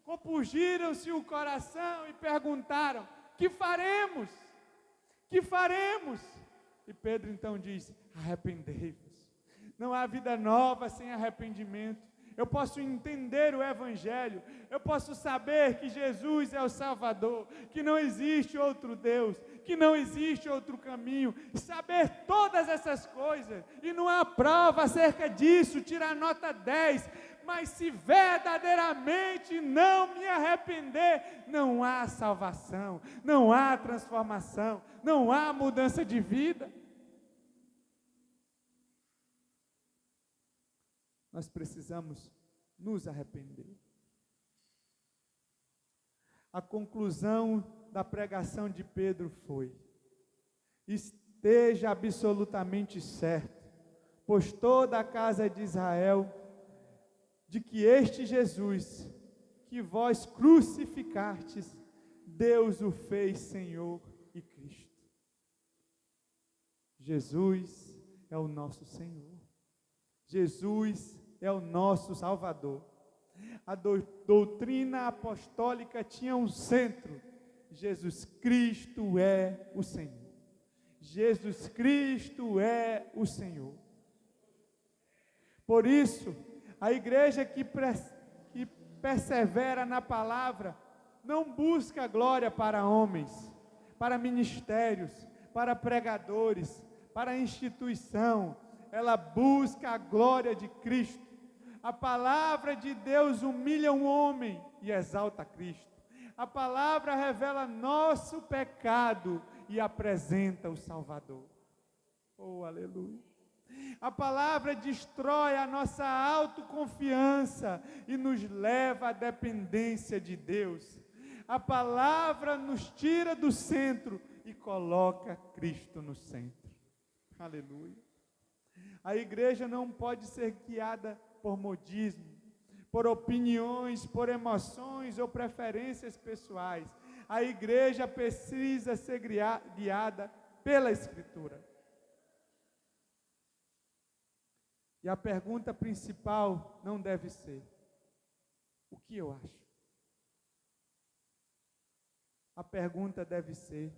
compungiram-se o coração e perguntaram: que faremos? Que faremos? E Pedro então diz: arrependei-vos. Não há vida nova sem arrependimento. Eu posso entender o Evangelho, eu posso saber que Jesus é o Salvador, que não existe outro Deus, que não existe outro caminho, saber todas essas coisas, e não há prova acerca disso, tirar nota 10, mas se verdadeiramente não me arrepender, não há salvação, não há transformação, não há mudança de vida. Nós precisamos nos arrepender. A conclusão da pregação de Pedro foi: esteja absolutamente certo, pois toda a casa de Israel, de que este Jesus, que vós crucificastes, Deus o fez Senhor e Cristo. Jesus é o nosso Senhor. Jesus é o nosso Salvador. A doutrina apostólica tinha um centro: Jesus Cristo é o Senhor. Jesus Cristo é o Senhor. Por isso, a igreja que persevera na palavra não busca glória para homens, para ministérios, para pregadores, para instituição. Ela busca a glória de Cristo. A palavra de Deus humilha um homem e exalta Cristo. A palavra revela nosso pecado e apresenta o Salvador. Oh, aleluia. A palavra destrói a nossa autoconfiança e nos leva à dependência de Deus. A palavra nos tira do centro e coloca Cristo no centro. Aleluia. A igreja não pode ser guiada por modismo, por opiniões, por emoções ou preferências pessoais. A igreja precisa ser guiada pela Escritura. E a pergunta principal não deve ser: o que eu acho? A pergunta deve ser: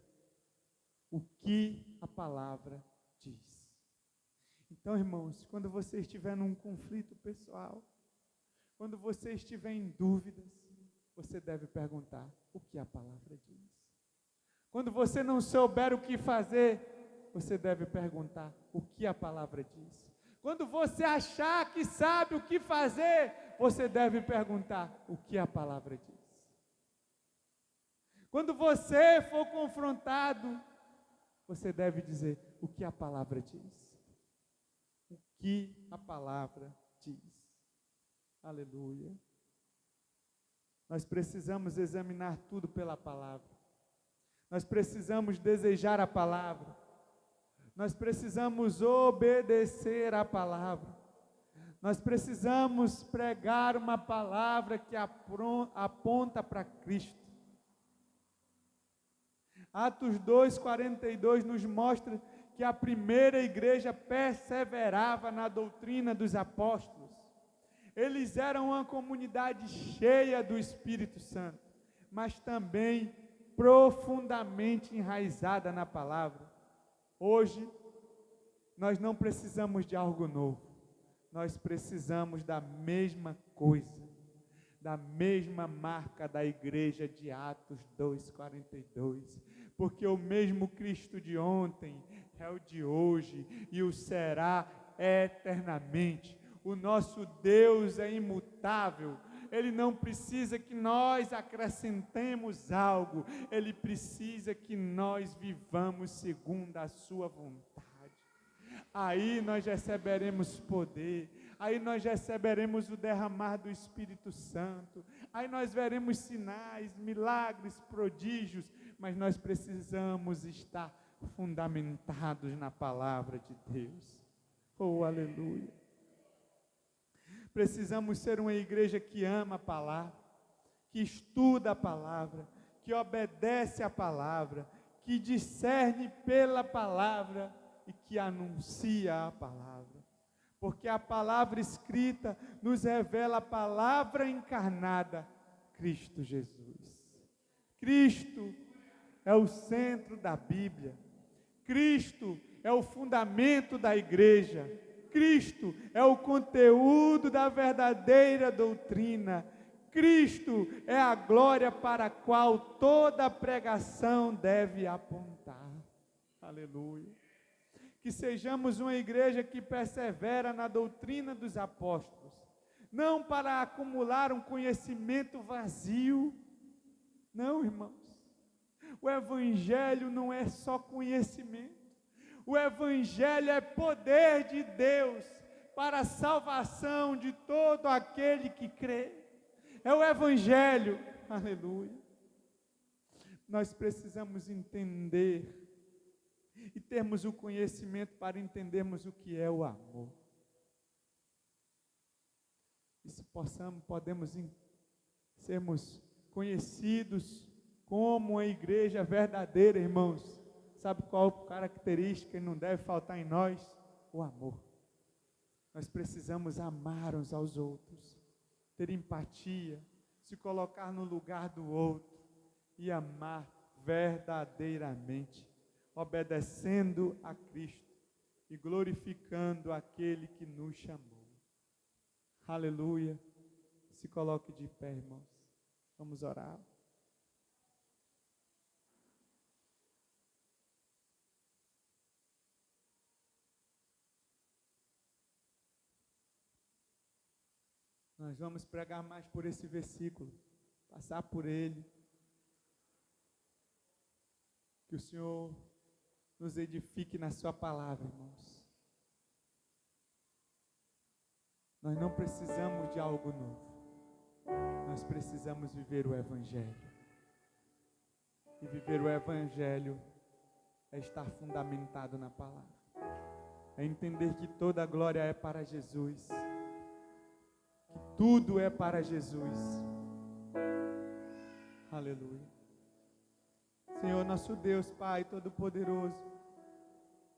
o que a palavra diz? Então, irmãos, quando você estiver num conflito pessoal, quando você estiver em dúvidas, você deve perguntar: o que a palavra diz? Quando você não souber o que fazer, você deve perguntar: o que a palavra diz? Quando você achar que sabe o que fazer, você deve perguntar: o que a palavra diz? Quando você for confrontado, você deve dizer: o que a palavra diz? O que a palavra diz? Aleluia. Nós precisamos examinar tudo pela palavra. Nós precisamos desejar a palavra. Nós precisamos obedecer a palavra. Nós precisamos pregar uma palavra que aponta para Cristo. Atos 2:42 nos mostra que a primeira igreja perseverava na doutrina dos apóstolos. Eles eram uma comunidade cheia do Espírito Santo, mas também profundamente enraizada na palavra. Hoje, nós não precisamos de algo novo, nós precisamos da mesma coisa, da mesma marca da igreja de Atos 2:42, porque o mesmo Cristo de ontem é o de hoje e o será eternamente. O nosso Deus é imutável. Ele não precisa que nós acrescentemos algo, Ele precisa que nós vivamos segundo a sua vontade. Aí nós receberemos poder, aí nós receberemos o derramar do Espírito Santo, aí nós veremos sinais, milagres, prodígios, mas nós precisamos estar fundamentados na palavra de Deus. Oh, aleluia! Precisamos ser uma igreja que ama a palavra, que estuda a palavra, que obedece a palavra, que discerne pela palavra e que anuncia a palavra. Porque a palavra escrita nos revela a palavra encarnada, Cristo Jesus. Cristo é o centro da Bíblia. Cristo é o fundamento da igreja. Cristo é o conteúdo da verdadeira doutrina. Cristo é a glória para a qual toda pregação deve apontar. Aleluia. Que sejamos uma igreja que persevera na doutrina dos apóstolos, não para acumular um conhecimento vazio. Não, irmãos. O evangelho não é só conhecimento. O evangelho é poder de Deus para a salvação de todo aquele que crê. É o evangelho. Aleluia. Nós precisamos entender e termos o conhecimento para entendermos o que é o amor. E se podemos sermos conhecidos como a igreja verdadeira, irmãos. Sabe qual característica que não deve faltar em nós? O amor. Nós precisamos amar uns aos outros, ter empatia, se colocar no lugar do outro e amar verdadeiramente, obedecendo a Cristo e glorificando aquele que nos chamou. Aleluia. Se coloque de pé, irmãos. Vamos orar. Nós vamos pregar mais por esse versículo, passar por ele. Que o Senhor nos edifique na sua palavra, irmãos. Nós não precisamos de algo novo. Nós precisamos viver o evangelho. E viver o Evangelho é estar fundamentado na palavra. É entender que toda a glória é para Jesus. Que tudo é para Jesus. Aleluia. Senhor, nosso Deus, Pai Todo-Poderoso,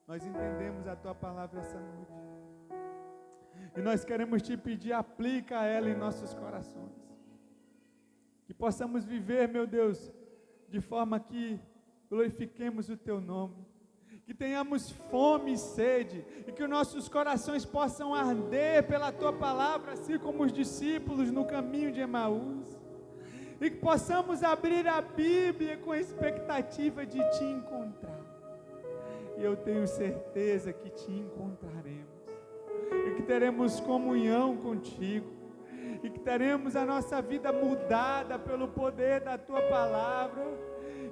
nós entendemos a Tua palavra essa noite. E nós queremos Te pedir, aplica ela em nossos corações. Que possamos viver, meu Deus, de forma que glorifiquemos o Teu nome. Que tenhamos fome e sede, e que os nossos corações possam arder pela Tua palavra, assim como os discípulos no caminho de Emaús. E que possamos abrir a Bíblia com a expectativa de Te encontrar. E eu tenho certeza que Te encontraremos. E que teremos comunhão contigo. E que teremos a nossa vida mudada pelo poder da Tua palavra.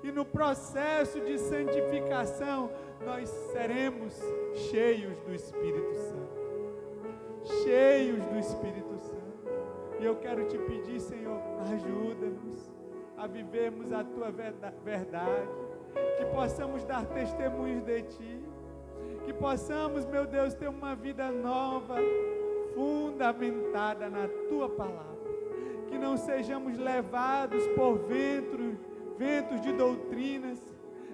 E no processo de santificação, nós seremos cheios do Espírito Santo. Cheios do Espírito Santo. E eu quero Te pedir, Senhor, ajuda-nos a vivermos a Tua verdade. Que possamos dar testemunhos de Ti. Que possamos, meu Deus, ter uma vida nova, fundamentada na Tua palavra. Que não sejamos levados por ventos de doutrinas,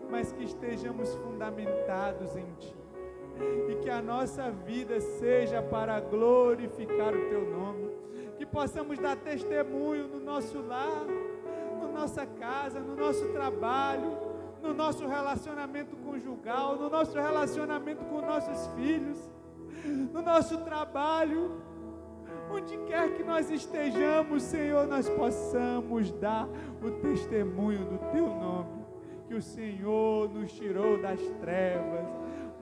mas que estejamos fundamentados em Ti. E que a nossa vida seja para glorificar o Teu nome. Que possamos dar testemunho no nosso lar, na nossa casa, no nosso trabalho, no nosso relacionamento conjugal, no nosso relacionamento com nossos filhos, no nosso trabalho, onde quer que nós estejamos, Senhor, nós possamos dar o testemunho do Teu nome, que o Senhor nos tirou das trevas,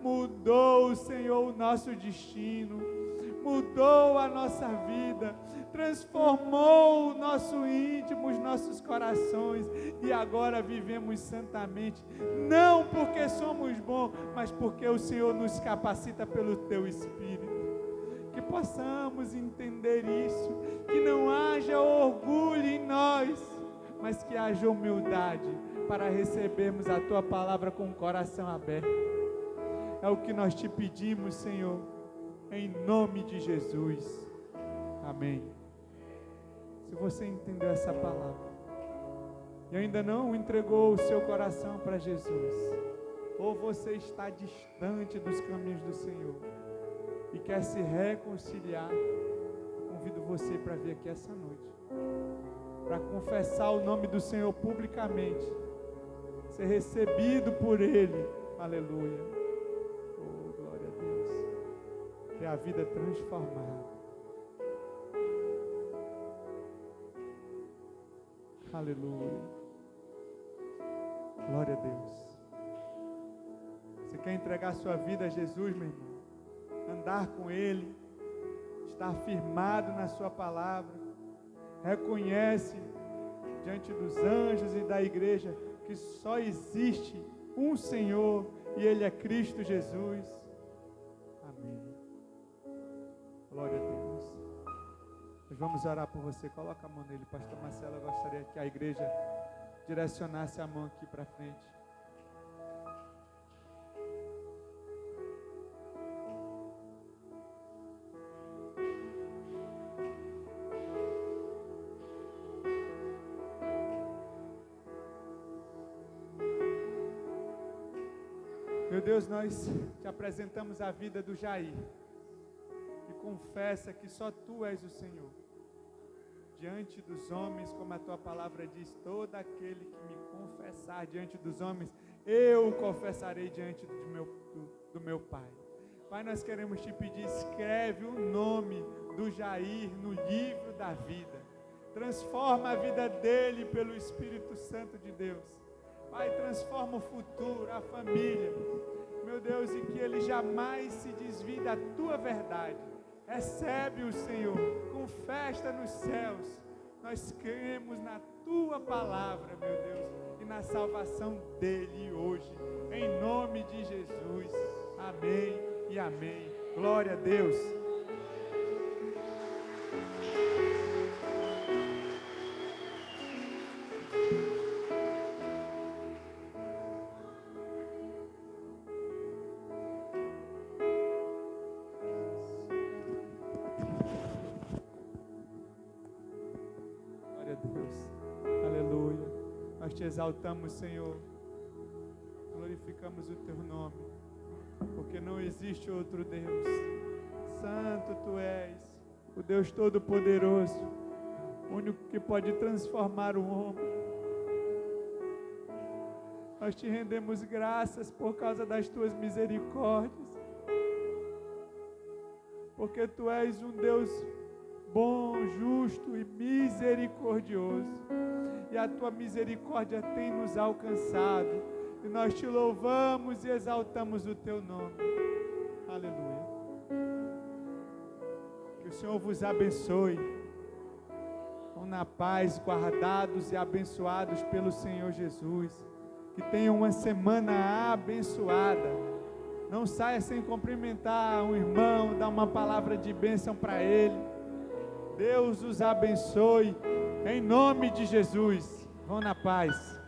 mudou, Senhor, o nosso destino, mudou a nossa vida, transformou o nosso íntimo, os nossos corações, e agora vivemos santamente, não porque somos bons, mas porque o Senhor nos capacita pelo Teu Espírito. Que possamos entender isso, que não haja orgulho em nós, mas que haja humildade para recebermos a Tua palavra com o coração aberto. É o que nós Te pedimos, Senhor, em nome de Jesus. Amém. Se você entendeu essa palavra e ainda não entregou o seu coração para Jesus, ou você está distante dos caminhos do Senhor e quer se reconciliar, convido você para vir aqui essa noite, para confessar o nome do Senhor publicamente, ser recebido por Ele. Aleluia. Oh, glória a Deus. Ter a vida transformada. Aleluia. Glória a Deus. Você quer entregar sua vida a Jesus, meu irmão? Andar com Ele, estar firmado na sua palavra, reconhece diante dos anjos e da igreja que só existe um Senhor e Ele é Cristo Jesus. Amém. Glória a Deus. Nós vamos orar por você. Coloca a mão nele, pastor Marcelo. Eu gostaria que a igreja direcionasse a mão aqui para frente. Meu Deus, nós te apresentamos a vida do Jair, que confessa que só Tu és o Senhor. Diante dos homens, como a Tua palavra diz, todo aquele que me confessar diante dos homens, eu o confessarei diante do meu Pai. Pai, nós queremos Te pedir, escreve o nome do Jair no livro da vida. Transforma a vida dele pelo Espírito Santo de Deus. Pai, transforma o futuro, a família, meu Deus, e que ele jamais se desvie da Tua verdade. Recebe o Senhor com festa nos céus. Nós cremos na Tua palavra, meu Deus, e na salvação dele hoje, em nome de Jesus. Amém e amém. Glória a Deus. exaltamos, Senhor, glorificamos o Teu nome, porque não existe outro Deus. Santo Tu és, o Deus Todo-Poderoso, o único que pode transformar o homem. Nós Te rendemos graças por causa das Tuas misericórdias, porque Tu és um Deus bom, justo e misericordioso, e a Tua misericórdia tem nos alcançado, e nós Te louvamos e exaltamos o Teu nome. Aleluia. Que o Senhor vos abençoe. Vão na paz, guardados e abençoados pelo Senhor Jesus. Que tenham uma semana abençoada. Não saia sem cumprimentar um irmão, dar uma palavra de bênção para ele. Deus os abençoe, em nome de Jesus. Vão na paz.